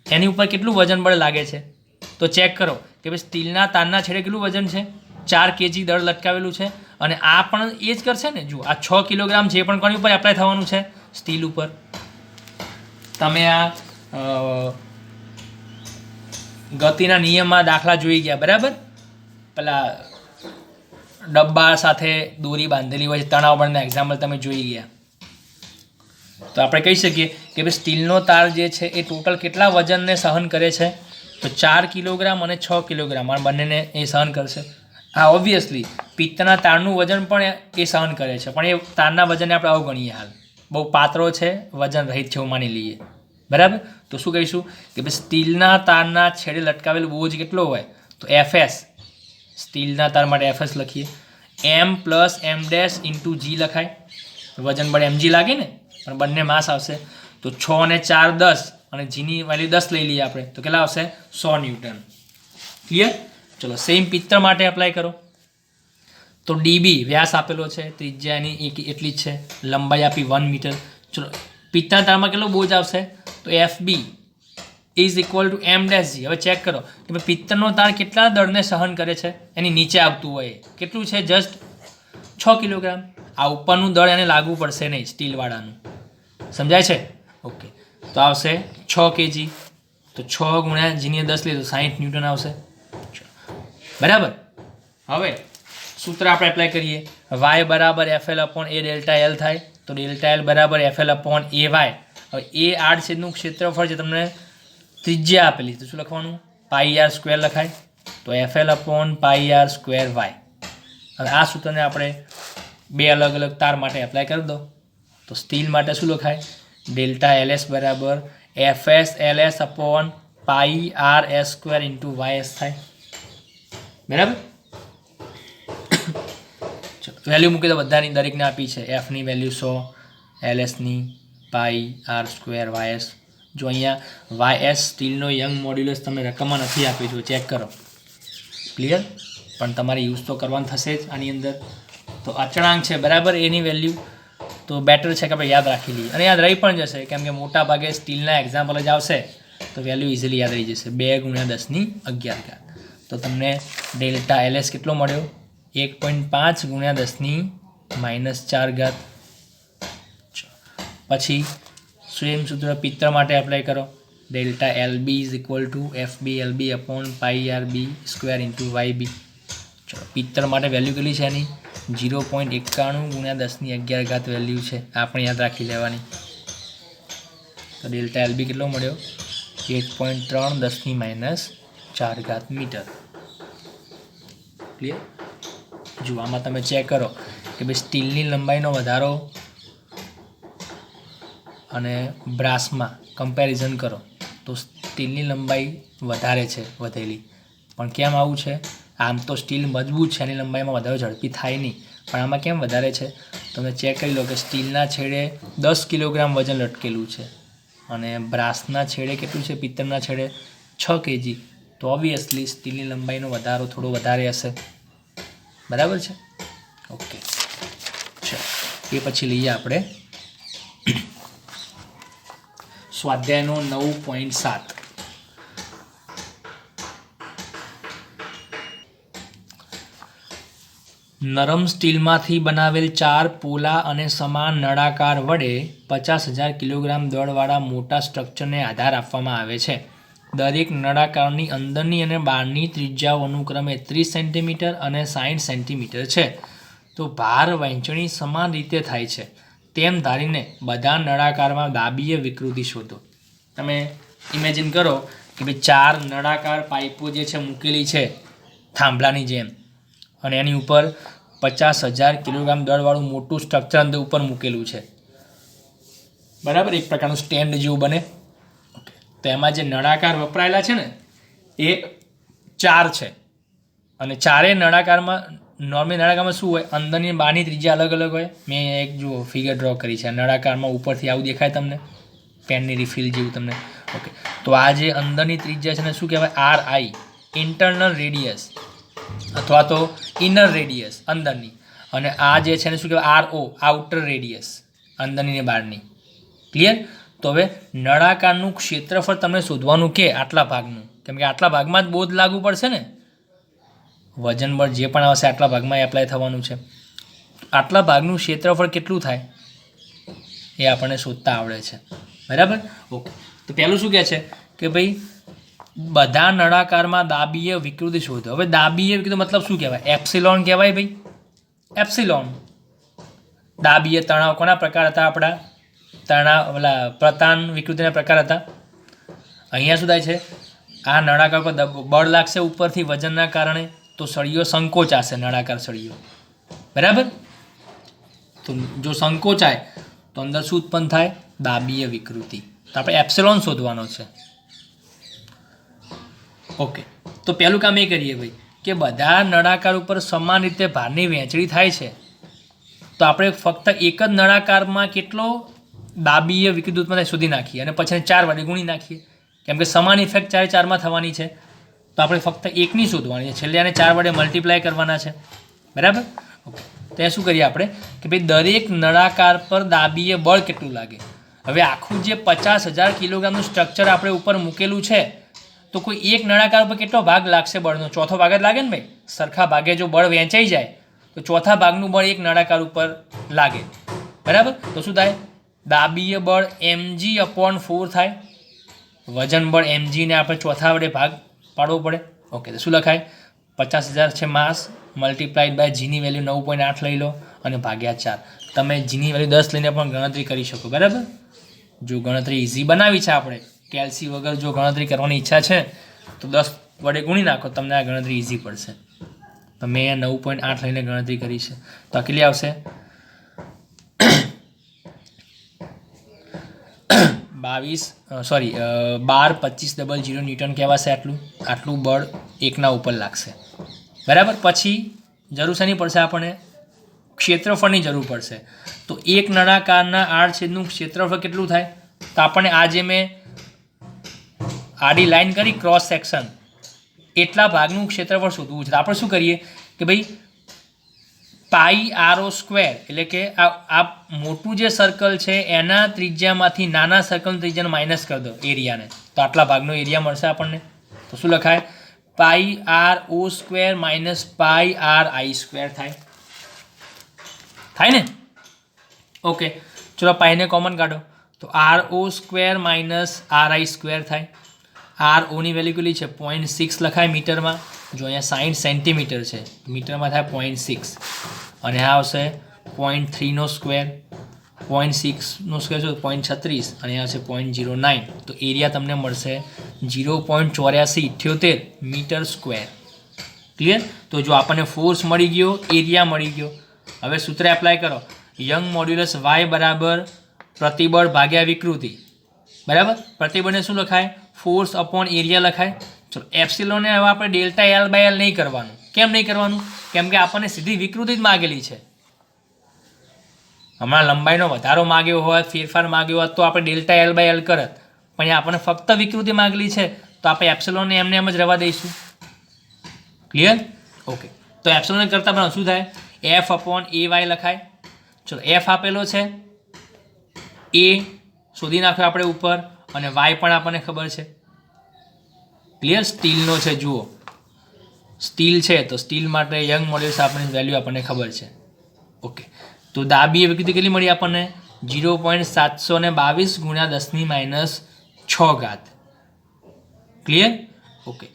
એની ઉપર કેટલું વજન બળ લાગે છે? તો ચેક કરો કે ભાઈ સ્ટીલના તારના છેડે કેટલું વજન છે? 4 કેજી દળ લટકાવેલું છે અને આ પણ એ જ કરશે ને. જુઓ, આ 6 કિલોગ્રામ જે પણ કોની ઉપર એપ્લાય થવાનું છે? સ્ટીલ ઉપર. તમે આ ગતિના નિયમમાં દાખલા જોઈ ગયા, બરાબર. પેલા ડબ્બા સાથે દોરી બાંધેલી હોય છે, તણાવ બળના એક્ઝામ્પલ તમે જોઈ ગયા. તો આપણે કહી શકીએ કે ભાઈ સ્ટીલનો તાર જે છે એ ટોટલ કેટલા વજનને સહન કરે છે? તો 4 કિલોગ્રામ અને 6 કિલોગ્રામ આ બંનેને એ સહન કરશે. હા, ઓબ્વિયસલી પિત્તના તારનું વજન પણ એ સહન કરે છે, પણ એ તારના વજનને આપણે અવગણીએ. હાલ બહુ પાતળો છે, વજન રહિત છે એવું માની લઈએ. બરાબર. તો શું કહીશું કે ભાઈ સ્ટીલના તારના છેડે લટકાવેલ બોજ કેટલો હોય? તો FS. સ્ટીલના તાર માટે FS લખીએ. M plus M dash into G લખાય. વજન બળ mg લાગે ને, પણ બંને માસ આવશે. તો 6 અને 4 10 અને જીની વેલ્યુ 10 લઈ લઈએ આપણે, તો કેટલા આવશે? 100 ન્યૂટન. ક્લિયર? ચલો સેમ પિત્તળ માટે એપ્લાય કરો. તો DB વ્યાસ આપેલો છે, ત્રિજ્યાની એટલી જ છે, લંબાઈ આપી 1 મીટર. ચલો પિત્તળના તારમાં કેટલો બોજ આવશે? તો FB is equal two M dash G. હવે ચેક કરો કે પિત્તળનો તાર કેટલા દળને સહન કરે છે? એની નીચે આવતું હોય કેટલું છે? Just 6 kilogram. આ ઉપરનું દળ એને લાગવું પડશે નહીં, સ્ટીલવાળાનું. સમજાય છે? ઓકે. તો આવશે 6 kg. તો 6 ગુણ્યા જીની 10 લઈએ તો 60 ન્યૂટન આવશે. બરાબર. હવે સૂત્ર આપણે એપ્લાય કરીએ. y બરાબર FL upon A delta L થાય. તો ડેલ્ટા L બરાબર FL અપોન AY. હવે એ આડછેદનું ક્ષેત્રફળ છે, તમને ત્રિજ્યા આપેલી, તો શું લખવાનું? પાઈ આર સ્ક્વેર લખાય. તો FL upon pi R square y. હવે આ સૂત્રને આપણે બે અલગ અલગ તાર માટે એપ્લાય કરી દો. તો સ્ટીલ માટે શું લખાય? ડેલ્ટા LS બરાબર FS LS upon pi R S square into YS થાય. બરાબર. વેલ્યુ મૂકી દો બધાની, દરેકને આપી છે. એફની વેલ્યુ 100, LSની પાઈ આર સ્ક્વેર YS. જો અહીંયા YS સ્ટીલનો યંગ મોડ્યુલસ તમને રકમમાં નથી આપી, જો ચેક કરો. ક્લિયર? પણ તમારે યુઝ તો કરવાનું થશે જ આની અંદર. તો અચળાંક છે બરાબર, એની વેલ્યુ તો બેટર છે કે આપણે યાદ રાખી લઈએ, અને યાદ રહી પણ જશે, કેમ કે મોટા ભાગે સ્ટીલના એક્ઝામ્પલ જ આવશે તો વેલ્યુ ઇઝીલી યાદ રહી જશે. 2 ગુણ્યા 10^11. તો તમને ડેલ્ટા LS કેટલો મળ્યો? 1.5 ગુણ્યા 10^-4. પછી સેમ સૂત્ર પિત્તળ માટે એપ્લાય કરો. Delta LB is equal to FB LB upon pi r b square into YB. ચલો પિત્તળ માટે વેલ્યુ કેટલી છે એની? 0.91 ગુણ્યા 10^11 વેલ્યુ છે, આપણે યાદ રાખી લેવાની. તો ડેલ્ટા LB કેટલો મળ્યો? 1.3 10^-4 મીટર. ક્લિયર? જો આમાં તમે ચેક કરો કે ભાઈ સ્ટીલની લંબાઈનો વધારો અને બ્રાસમાં કમ્પેરિઝન કરો તો સ્ટીલની લંબાઈ વધારે છે, વધેલી. પણ કેમ આવું છે? આમ તો સ્ટીલ મજબૂત છે, એની લંબાઈમાં વધારો ઝડપી થાય નહીં, પણ આમાં કેમ વધારે છે? તમે ચેક કરી લો કે સ્ટીલના છેડે 10 કિલોગ્રામ વજન લટકેલું છે અને બ્રાસના છેડે કેટલું છે? પિત્તળના છેડે 6 kg. તો ઓબ્વિયસલી સ્ટીલની લંબાઈનો વધારો થોડો વધારે હશે. બરાબર છે? ઓકે. ચાલો એ પછી લઈએ આપણે સ્વાધ્યાયનો 9.7. નરમ સ્ટીલમાંથી બનાવેલ 4 પોલા અને સમાન નળાકાર વડે 50,000 કિલોગ્રામ દળવાળા મોટા સ્ટ્રક્ચરને આધાર આપવામાં આવે છે. દરેક નળાકારની અંદરની અને બહારની ત્રિજ્યાઓ અનુક્રમે 30 સેન્ટીમીટર અને 60 સેન્ટીમીટર છે. તો ભાર વહેંચણી સમાન રીતે થાય છે તેમ ધારીને બધા નળાકારમાં દાબીય વિકૃતિ શોધો. તમે ઇમેજિન કરો કે ભાઈ 4 નળાકાર પાઇપો જે છે મૂકેલી છે થાંભલાની જેમ, અને એની ઉપર 50,000 કિલોગ્રામ દળવાળું મોટું સ્ટ્રક્ચર અંદર ઉપર મૂકેલું છે. બરાબર? એક પ્રકારનું સ્ટેન્ડ જેવું બને. તો એમાં જે નળાકાર વપરાયેલા છે ને એ 4 છે, અને ચારેય નળાકારમાં નોર્મલી નળાકારમાં શું હોય? અંદરની બહારની ત્રિજ્યા અલગ અલગ હોય. મેં એક જો ફિગર ડ્રો કરી છે. નળાકારમાં ઉપરથી આવું દેખાય તમને, પેનની રિફિલ જેવું તમને. ઓકે. તો આ જે અંદરની ત્રિજ્યા છે ને શું કહેવાય? RI, ઇન્ટરનલ રેડિયસ, અથવા તો ઇનર રેડિયસ અંદરની. અને આ જે છે ને શું કહેવાય? RO, આઉટર રેડિયસ, અંદરની ને બહારની. ક્લિયર? તો હવે નળાકારનું ક્ષેત્રફળ તમને શોધવાનું કે આટલા ભાગનું, કેમ કે આટલા ભાગમાં જ બોધ લાગુ પડશે ને, વજન બળ જે પણ આવશે આટલા ભાગમાં એપ્લાય થવાનું છે. આટલા ભાગનું ક્ષેત્રફળ કેટલું થાય એ આપણને શોધતા આવડે છે. બરાબર? ઓકે. તો પહેલું શું કહે છે કે ભાઈ બધા નળાકારમાં દાબીય વિકૃતિ શોધો. હવે દાબીય વિકૃતિ મતલબ શું કહેવાય? એપ્સિલોન કહેવાય ભાઈ. એપ્સિલોન દાબીય તણાવ કોના પ્રકાર હતા આપણા? પ્રતાન વિકૃતિના પ્રકાર હતા. અહીંયા શું થાય છે, આ નળાકાર પર બળ લાગશે ઉપરથી વજનના કારણે, તો સળીઓ સંકોચાશે, નળાકાર સળીઓ. બરાબર. તો જો સંકોચાય તો અંદર શું ઉત્પન્ન થાય, દાબીય વિકૃતિ. તો આપણે એપ્સિલોન શોધવાનો છે. ઓકે, તો પહેલું કામ એ કરીએ ભાઈ કે બધા નળાકાર ઉપર સમાન રીતે ભારની વહેંચણી થાય છે, તો આપણે ફક્ત એક જ નળાકારમાં કેટલો દાબીય વિકૃતિ ઉત્પન્ન થાય શોધી નાખીએ અને પછી 4 વડે ગુણી નાખીએ, કેમ કે સમાન ઇફેક્ટ 4 થવાની છે. તો આપણે ફક્ત એકની શોધવાની છે, છેલ્લે આને 4 વડે મલ્ટીપ્લાય કરવાના છે. બરાબર. ઓકે, તો શું કરીએ આપણે કે ભાઈ દરેક નળાકાર પર દાબીય બળ કેટલું લાગે. હવે આખું જે 50,000 કિલોગ્રામનું સ્ટ્રક્ચર આપણે ઉપર મૂકેલું છે, તો કોઈ એક નળાકાર પર કેટલો ભાગ લાગશે બળનો, ચોથો ભાગ જ લાગે ને ભાઈ. સરખા ભાગે જો બળ વહેંચાઈ જાય તો ચોથા ભાગનું બળ એક નળાકાર ઉપર લાગે. બરાબર. તો શું થાય, દાબીય બળ mg/4 થાય, વજન બળ mg ને આપણે ચોથા વડે ભાગ પાડવો પડે. ઓકે, તો શું લખાય, 50,000 છે માસ, મલ્ટીપ્લાઈડ બાય જીની વેલ્યુ 9.8 લઈ લો અને ભાગ્યા 4. તમે જીની વેલ્યુ 10 લઈને પણ ગણતરી કરી શકો. બરાબર. જો ગણતરી ઇઝી બનાવી છે આપણે, કેલ્સી વગર જો ગણતરી કરવાની ઈચ્છા છે તો 10 વડે ગુણી નાખો, તમને આ ગણતરી ઇઝી પડશે. તો મેં 9.8 લઈને ગણતરી કરી છે, તો આ કેટલી આવશે, 12,25,00 ન્યૂટન કહેવાશે. આટલું બળ એકના ઉપર લાગશે. બરાબર. પછી જરૂર શેની પડશે, આપણને ક્ષેત્રફળની જરૂર પડશે. તો એક નળાકારના આડછેદનું ક્ષેત્રફળ કેટલું થાય, તો આપણને આજે મેં આડી લાઈન કરી ક્રોસ સેક્શન, એટલા ભાગનું ક્ષેત્રફળ શોધવું છે. તો આપણે શું કરીએ કે ભાઈ πr² એટલે કે આ મોટું જે સર્કલ છે એના ત્રિજ્યામાંથી નાના સર્કલનું ત્રિજ્યાને માઇનસ કરી દો, એરિયાને, તો આટલા ભાગનો એરિયા મળશે આપણને. તો શું લખાય, πr² માઇનસ πri² થાય ને. ઓકે, ચલો પાઈને કોમન કાઢો, તો r² માઇનસ ri² થાય. r0 ની વેલ્યુ કેટલી છે, 0.6 લખાય મીટરમાં. જો અહીંયા 60 સેન્ટીમીટર છે, મીટરમાં થાય 0.6, અને આ આવશે 0.3 સ્ક્વેર, 0.6 સ્ક્વેર છે 0.36, અને આ છે 0.09. તો એરિયા તમને મળશે 0.8478 મીટર સ્ક્વેર. ક્લિયર. તો જો આપણને ફોર્સ મળી ગયો, એરિયા મળી ગયો. હવે સૂત્ર એપ્લાય કરો, યંગ મોડ્યુલસ y બરાબર પ્રતિબળ ભાગ્યા વિકૃતિ. બરાબર. પ્રતિબળને શું લખાય, ફોર્સ અપોન એરિયા લખાય. ચલો એપ્સિલોનને હવે આપણે ΔL/L નહીં કરવાનું. કેમ નહીં કરવાનું, કેમ કે આપણને સીધી વિકૃતિ જ માગેલી છે. હમણાં લંબાઈનો વધારો માગ્યો હોત, ફેરફાર માગ્યો હોત તો આપણે ΔL/L કરત, પણ આપણને ફક્ત વિકૃતિ માગેલી છે, તો આપણે એપ્સિલોનને એમને એમ જ રવા દઈશું. ક્લિયર. ઓકે, તો એપ્સિલોન કરતાં પણ શું થાય, f/Ay લખાય. ચલો f આપેલો છે, a શોધી નાખ્યો આપણે ઉપર, અને y પણ આપણને ખબર છે. ક્લિયર. સ્ટીલનો છે, જુઓ સ્ટીલ છે, તો સ્ટીલ માટે યંગ મોડ્યુલસ આપણને વેલ્યુ આપણને ખબર છે. ઓકે, તો દાબીય વિકૃતિ કેટલી મળી આપણને, 0.722 × 10⁻⁶. ક્લિયર. ઓકે,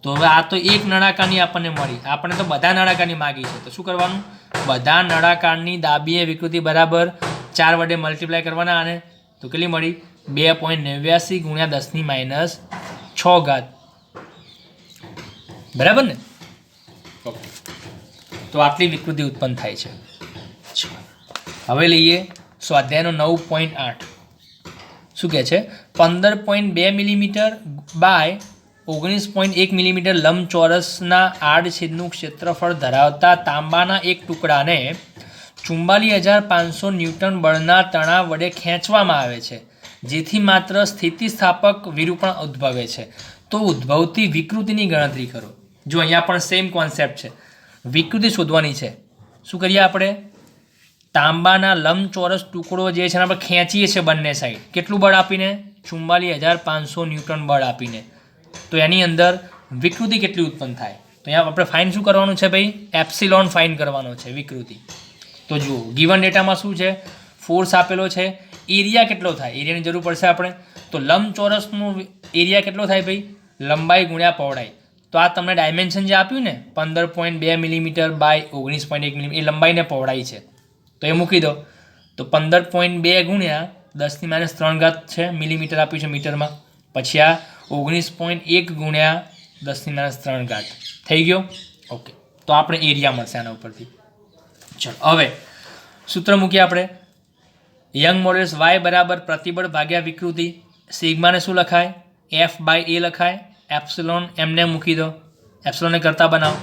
તો હવે આ તો એક નળાકારની આપણને મળી, આપણને તો બધા નળાકારની માગી છે. તો શું કરવાનું, બધા નળાકારની દાબીય વિકૃતિ બરાબર 4 વડે મલ્ટીપ્લાય કરવાના. આને તો કેટલી મળી, 2.89 × 10⁻⁶. બરાબર ને. ઓકે, તો આટલી વિકૃતિ ઉત્પન્ન થાય છે. હવે લઈએ સ્વાધ્યાયનો 9.8. શું કહે છે, 15.2 મિલીમીટર બાય 19.1 મિલીમીટર લંબચોરસના આડછેદનું ક્ષેત્રફળ ધરાવતા તાંબાના એક ટુકડાને 44,500 ન્યૂટન બળના તણાવ વડે ખેંચવામાં આવે છે, જેથી માત્ર સ્થિતિસ્થાપક વિરૂપણ ઉદ્ભવે છે. તો ઉદ્ભવતી વિકૃતિની ગણતરી કરો. જો અહીંયા પણ સેમ કોન્સેપ્ટ છે, વિકૃતિ શોધવાની છે. શું કરીએ આપણે, તાંબાના લંબચોરસ ટુકડો જે છે આપણે ખેંચીએ છીએ બંને સાઈડ, કેટલું બળ આપીને, 44,500 ન્યૂટન બળ આપીને. તો એની અંદર વિકૃતિ કેટલી ઉત્પન્ન થાય, તો અહીંયા આપણે ફાઇન શું કરવાનું છે ભાઈ, એપ્સિલોન ફાઇન કરવાનો છે વિકૃતિ. તો જુઓ ગિવન ડેટામાં શું છે, ફોર્સ આપેલો છે, એરિયા કેટલો થાય, એરિયાની જરૂર પડશે આપણે. તો લંબચોરસનો એરિયા કેટલો થાય ભાઈ, લંબાઈ ગુણ્યા પહોળાઈ. તો આ તમને ડાયમેન્શન જે આપ્યું ને 15.2 મિલીમીટર બાય 19.1 મિલીમીટર, એ લંબાઈને પહોળાઈ છે, તો એ મૂકી દો. તો 15.2 ગુણ્યા 10⁻³ છે, મિલીમીટર આપ્યું છે મીટરમાં. પછી આ 19.1 ગુણ્યા 10⁻³ થઈ ગયો. ઓકે, તો આપણે એરિયા મળશે આના ઉપરથી. ચલો હવે સૂત્ર મૂકીએ આપણે. યંગ મોડ્યુલસ વાય બરાબર પ્રતિબળ ભાગ્યા વિકૃતિ. સિગ્માને શું લખાય? F/A લખાય. એપ્સિલોન એમને મૂકી દો, એપ્સિલોનને કરતા બનાવો.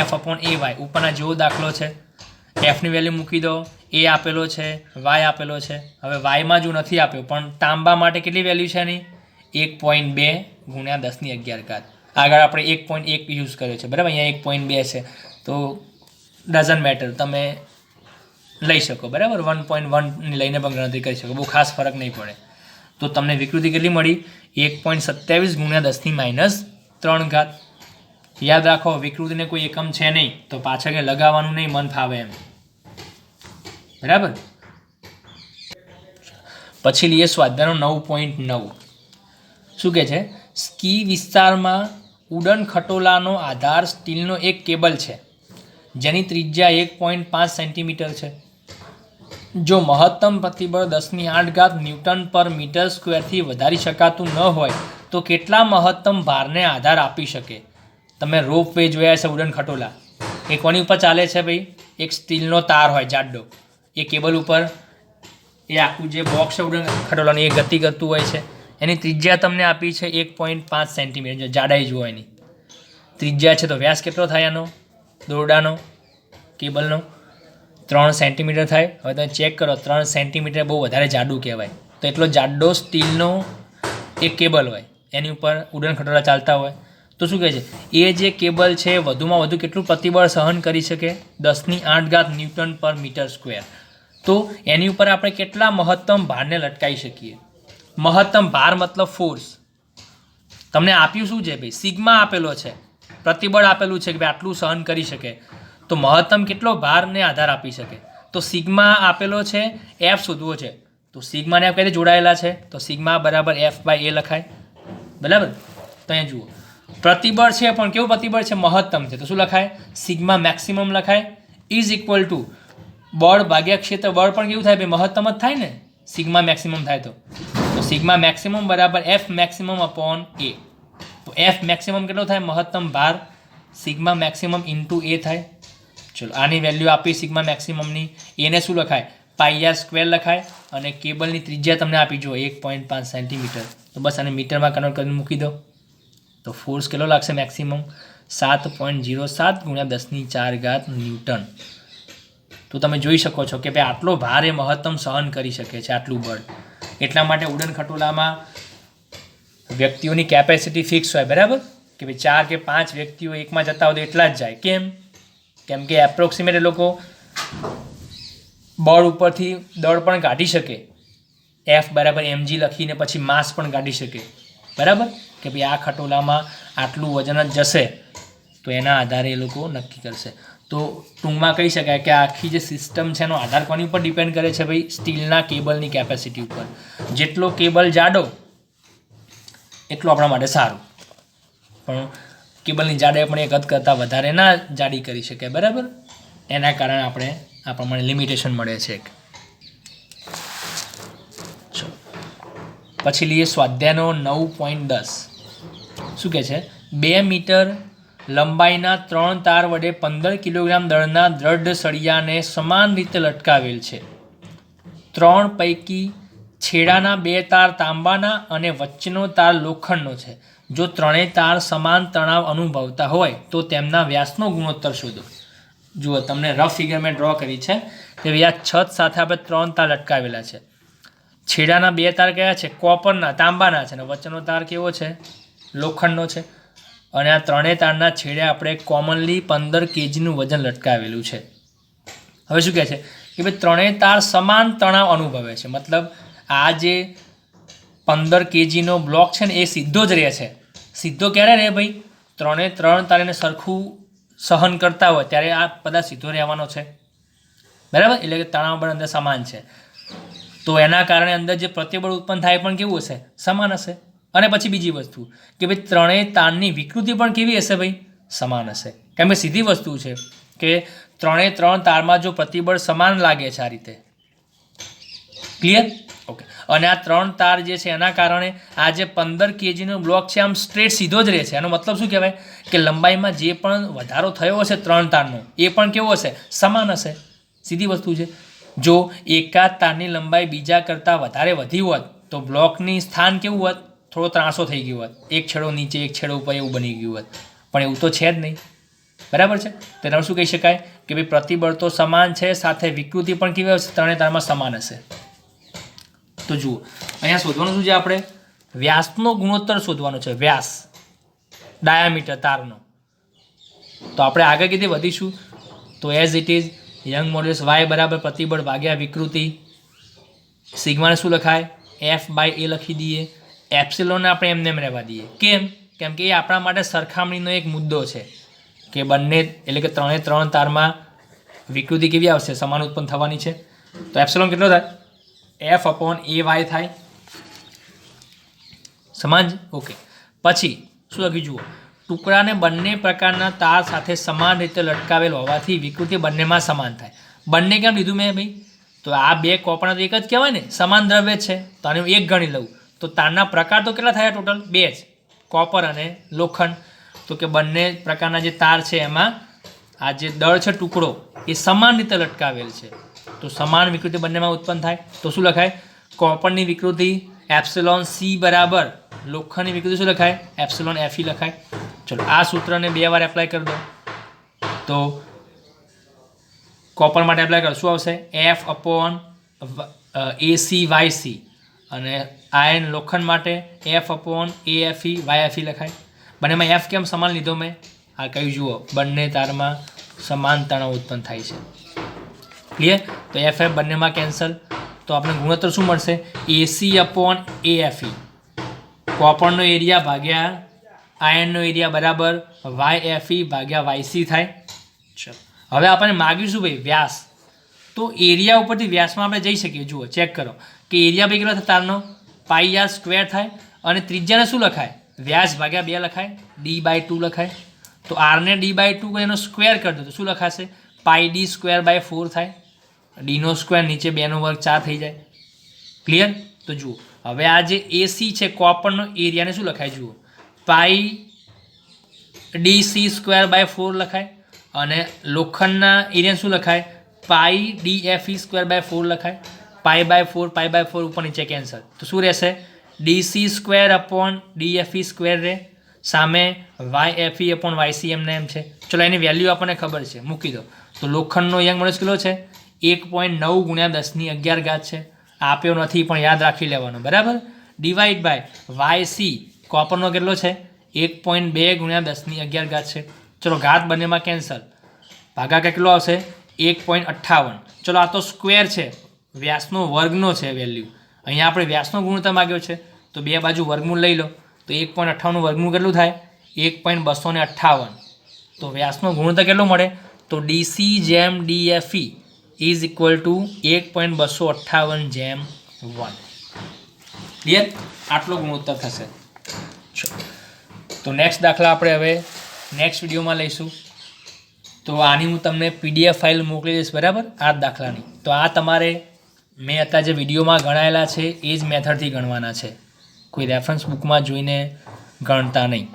F/A/y ઉપરના જેવો દાખલો છે. એફની વેલ્યુ મૂકી દો. એ આપેલો છે, વાય આપેલો છે. હવે વાયમાં જો નથી આપ્યો પણ તાંબા માટે કેટલી વેલ્યુ છે એની? 1.2 ગુણ્યા 10⁻11. આગળ આપણે 1.1 યુઝ કર્યો છે, બરાબર. અહીંયા 1.2 છે, તો ડઝન્ટ મેટર, તમે લઈ શકો, બરાબર. 1.1 લઈને પણ ગણતરી કરી શકો, બહુ ખાસ ફરક નહીં પડે. તો તમને વિકૃતિ કેટલી મળી? 1.27 ગુણ્યા 10⁻³ યાદ રાખો, વિકૃતિને કોઈ એકમ છે નહીં, તો પાછળ કંઈ લગાવવાનું નહીં, મન ફાવે એમ, બરાબર. પછી લઈએ સ્વાધ્યાયનો 9.9. શું કહે છે? સ્કી વિસ્તારમાં ઉડન ખટોલાનો આધાર સ્ટીલનો એક કેબલ છે જેની ત્રિજ્યા 1.5 સેન્ટીમીટર છે. જો મહત્તમ પ્રતિબળ 10⁸ ન્યૂટન/મીટર² થી વધારી શકાતું ન હોય તો કેટલા મહત્તમ ભારને આધાર આપી શકે? તમે રોપ વે જોયા છે, ઉડન ખટોલા, એ કોની ઉપર ચાલે છે ભાઈ? એક સ્ટીલનો તાર હોય જાડો, એ કેબલ ઉપર એ આખું જે બોક્સ છે ઉડન ખટોલાની, એ ગતિ કરતું હોય છે. એની ત્રિજ્યા તમને આપી છે 1.5 સેન્ટીમીટર. જાડાઈ જુઓ એની ત્રિજ્યા છે, તો વ્યાસ કેટલો થાય એનો દોરડાનો કેબલનો? 3 સેન્ટીમીટર થાય. હવે તમે ચેક કરો, 3 સેન્ટીમીટર બહુ વધારે જાડું કહેવાય. તો એટલો જાડો સ્ટીલનો એક કેબલ હોય, એની ઉપર ઉડન ખટોલા ચાલતા હોય. તો શું કહે છે? એ જે કેબલ છે વધુમાં વધુ કેટલું પ્રતિબળ સહન કરી શકે? 10⁸ ન્યૂટન/મીટર². તો એની ઉપર આપણે કેટલા મહત્તમ ભારને લટકાવી શકીએ? મહત્તમ ભાર મતલબ ફોર્સ. તમને આપ્યું શું છે ભાઈ? સિગ્મા આપેલો છે, પ્રતિબળ આપેલું છે કે ભાઈ આટલું સહન કરી શકે. તો મહત્તમ કેટલો ભારને આધાર આપી શકે? તો સિગ્મા આપેલો છે, F શોધવો છે. તો સિગ્માને કઈ રીતે જોડાયેલા છે? તો સિગ્મા બરાબર F/A લખાય, બરાબર. તો અહીંયા જુઓ, પ્રતિબળ છે પણ કેવું પ્રતિબળ છે? મહત્તમ છે. તો શું લખાય? સિગ્મા મેક્સિમમ લખાય. ઇઝ ઇક્વલ ટુ બળ ભાગ્યા ક્ષેત્ર. બળ પણ કેવું થાય ભાઈ? મહત્તમ જ થાય ને, સિગ્મા મેક્સિમમ થાય તો સિગ્મા મેક્સિમમ બરાબર F મેક્સિમમ/A. તો F મેક્સિમમ કેટલો થાય? મહત્તમ ભાર. સિગ્મા મેક્સિમમ ઇન્ટુ A થાય. ચલો આની વેલ્યુ આપી સિગ્મા મેક્સિમમની. એને શું લખાય? πr² લખાય. અને કેબલની ત્રિજ્યા તમને આપી જુઓ 1.5 સેન્ટીમીટર. તો બસ આને મીટરમાં કન્વર્ટ કરીને મૂકી દો. તો ફોર્સ કેટલો લાગશે મેક્સિમમ? 7.07 ગુણ્યા 10⁴ ન્યૂટન. તો તમે જોઈ શકો છો કે ભાઈ આટલો ભાર એ મહત્તમ સહન કરી શકે છે, આટલું બળ. એટલા માટે ઉડન ખટોલામાં વ્યક્તિઓની કેપેસિટી ફિક્સ હોય, બરાબર, કે ભાઈ 4 કે 5 વ્યક્તિઓ એકમાં જતા હોય તો એટલા જ જાય. કેમ કે એપ્રોક્સિમેટ એ લોકો બળ ઉપરથી દળ પણ કાઢી શકે. F બરાબર mg લખીને પછી માસ પણ કાઢી શકે, બરાબર, કે ભાઈ આ ખટોલામાં આટલું વજન જ જશે, તો એના આધારે એ લોકો નક્કી કરશે. તો ટૂંકમાં કહી શકાય કે આખી જે સિસ્ટમ છે એનો આધાર કોની ઉપર ડિપેન્ડ કરે છે ભાઈ? સ્ટીલના કેબલની કેપેસિટી ઉપર. જેટલો કેબલ જાડો એટલું આપણા માટે સારું, પણ કેબલની જાડાઈ પણ એક હદ કરતાં વધારે ના જાડી કરી શકે, બરાબર. એના કારણે આપણે આ પ્રમાણે લિમિટેશન મળે છે. ચલો પછી લઈએ સ્વાધ્યાયનો 9.10. શું કહે છે? 2 મીટર લંબાઈના 3 તાર વડે 15 કિલોગ્રામ દળના દ્રઢ સળિયાને સમાન રીતે લટકાવેલ છે. 3 પૈકી છેડાના 2 તાર તાંબાના અને વચ્ચેનો તાર લોખંડનો છે. જો ત્રણેય તાર સમાન તણાવ અનુભવતા હોય તો તેમના વ્યાસનો ગુણોત્તર શોધો. જુઓ, તમને રફ ફિગર મેં ડ્રો કરી છે કે ભાઈ આ છત સાથે આપણે 3 તાર લટકાવેલા છે. છેડાના 2 તાર કયા છે? કોપરના, તાંબાના છે, અને વચ્ચેનો તાર કેવો છે? લોખંડનો છે. અને આ ત્રણેય તારના છેડે આપણે કોમનલી 15 kgનું વજન લટકાવેલું છે. હવે શું કહે છે કે ભાઈ ત્રણેય તાર સમાન તણાવ અનુભવે છે. મતલબ આ જે 15 kgનો બ્લોક છે ને એ સીધો જ રહે છે. સીધો ક્યારે રહે ભાઈ? 3 તાર એને સરખું સહન કરતા હોય ત્યારે આ પદાર્થ સીધો રહેવાનો છે, બરાબર. એટલે કે તણાવ બળ અંદર સમાન છે, તો એના કારણે અંદર જે પ્રતિબળ ઉત્પન્ન થાય પણ કેવું હશે? સમાન હશે. અને પછી બીજી વસ્તુ કે ભાઈ ત્રણેય તારની વિકૃતિ પણ કેવી હશે ભાઈ? સમાન હશે. કેમ કે સીધી વસ્તુ છે કે 3 તારમાં જો પ્રતિબળ સમાન લાગે છે આ રીતે. ક્લિયર? ઓકે. અને આ 3 તાર જે છે એના કારણે આ જે 15 kgનો બ્લોક છે આમ સ્ટ્રેટ સીધો જ રહે છે. એનો મતલબ શું કહેવાય કે લંબાઈમાં જે પણ વધારો થયો હશે 3 તારનો એ પણ કેવો હશે? સમાન હશે. સીધી વસ્તુ છે. જો એકાદ તારની લંબાઈ બીજા કરતાં વધારે વધી હોત તો બ્લોકની સ્થાન કેવું હોત? થોડો ત્રાંસો થઈ ગયો હોત, એક છેડો નીચે એક છેડો ઉપર એવું બની ગયું હોત, પણ એવું તો છે જ નહીં. બરાબર છે. તેના શું કહી શકાય કે ભાઈ પ્રતિબળ તો સમાન છે, સાથે વિકૃતિ પણ કેવી હશે? 3 તારમાં સમાન હશે. તો જુઓ અહીંયા શોધવાનું શું છે? આપણે વ્યાસનો ગુણોત્તર શોધવાનો છે. વ્યાસ ડાયામીટર તારનો. તો આપણે આગળ કીધી વધીશું તો as it is Young modulus Y બરાબર પ્રતિબળ ભાગ્યા વિકૃતિ. સિગ્માને શું લખાય? F/A લખી દઈએ. એપ્સિલોનને આપણે એમને એમ રહેવા દઈએ. કેમ કે એ આપણા માટે સરખામણીનો એક મુદ્દો છે કે બંને એટલે કે 3 તારમાં વિકૃતિ કેવી આવશે? સમાન ઉત્પન્ન થવાની છે. તો એપ્સિલોન કેટલો થાય? F/AY થાય. સમાન જ. ઓકે. પછી શું લખ્યું જુઓ, ટુકડાને બંને પ્રકારના તાર સાથે સમાન રીતે લટકાવેલ હોવાથી વિકૃતિ બંનેમાં સમાન થાય. બંને કેમ લીધું મેં ભાઈ? તો આ બે કોપરના તો એક જ કહેવાય ને, સમાન દ્રવ્ય છે. તો આને એક ગણી લઉં તો તારના પ્રકાર તો કેટલા થયા ટોટલ? 2 જ, કોપર અને લોખંડ. તો કે બંને પ્રકારના જે તાર છે એમાં આ જે દળ છે ટુકડો એ સમાન રીતે લટકાવેલ છે. તો સમાન વિકૃતિ બંનેમાં ઉત્પન્ન થાય. તો શું લખાય? કોપરની વિકૃતિ એપ્સિલોન C બરાબર લોખંડની વિકૃતિ શું લખાય? એપ્સિલોન Fe લખાય. ચલો આ સૂત્રને 2 વાર એપ્લાય કરી દો. તો કોપર માટે એપ્લાય કરો શું આવશે? F/ACYC. અને આયર્ન લોખંડ માટે F/AFeYFE લખાય. બંનેમાં F કેમ સમાન લીધો મેં? આ કહ્યું જુઓ, બંને તારમાં સમાન તણાવ ઉત્પન્ન થાય છે. ક્લિયર? તો F બંનેમાં કેન્સલ. તો આપણે ગુણોત્તર શું મળશે? AC/AFE. કોપરનો એરિયા ભાગ્યા આયર્નનો એરિયા બરાબર YFE ભાગ્યા YC થાય. ચલો હવે આપણને માગ્યું શું ભાઈ? વ્યાસ. તો એરિયા ઉપરથી વ્યાસમાં આપણે જઈ શકીએ. જુઓ ચેક કરો કે એરિયા ભાઈ કેટલો થાય તારનો? πr² થાય. અને ત્રિજ્યાને શું લખાય? વ્યાસ ભાગ્યા 2 લખાય, D/2 લખાય. તો આરને D/2 એનો સ્ક્વેર કરી દો તો શું લખાશે? πd²/4 થાય. ડીનો સ્ક્વેર નીચે 2 નો વર્ગ 4 થઈ જાય. ક્લિયર? તો જુઓ હવે આ જે AC છે કોપરનો એરિયાને શું લખાય? જુઓ πdc²/4 લખાય. અને લોખંડના એરિયાને શું લખાય? πdfe²/4 લખાય. π/4 ઉપર નીચે કેન્સલ. તો શું રહેશે? dc²/dfe² રહે. સામે YFE/YC એમને એમ છે. ચલો એની વેલ્યુ આપણને ખબર છે, મૂકી દો. તો લોખંડનો યંગ મોડ્યુલસ કેટલો છે? 1.9 × 10⁻⁴ છે. આપ્યો નથી પણ યાદ રાખી લેવાનો. બરાબર? ડિવાઈડ બાય YC કોપરનો કેટલો છે? 1.2 × 10⁻⁴ છે. ચલો ઘાત બંનેમાં કેન્સલ. ભાગાકાર કેટલો આવશે? 1.58. ચલો આ તો સ્ક્વેર છે, વ્યાસનો વર્ગનો છે વેલ્યુ. અહીંયા આપણે વ્યાસનો ગુણોત્તર માગ્યો છે તો 2 બાજુ વર્ગમૂળ લઈ લો. તો 1.58 વર્ગમૂળ કેટલું થાય? 1.258. તો વ્યાસનો ગુણોત્તર કેટલો મળે? તો DC/DFE is equal two 1.258/1. Clear? આટલો ગુણોત્તર થશે. તો નેક્સ્ટ દાખલા આપણે હવે નેક્સ્ટ વિડીયોમાં લઈશું. તો આની હું તમને PDF ફાઇલ મોકલી દઈશ. બરાબર? આ જ દાખલાની. તો આ તમારે મેં અત્યારે જે વિડીયોમાં ગણાયેલા છે એ જ મેથડથી ગણવાના છે. કોઈ રેફરન્સ બુકમાં જોઈને ગણતા નહીં.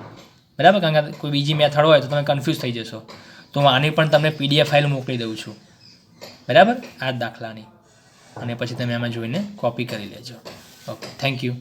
બરાબર? કારણ કે કોઈ બીજી મેથડ હોય તો તમે કન્ફ્યુઝ થઈ જશો. તો હું આની પણ તમને PDF ફાઇલ મોકલી દઉં છું. બરાબર? આ જ દાખલાની. અને પછી તમે આમાં જોઈને કોપી કરી લેજો. Okay, thank you.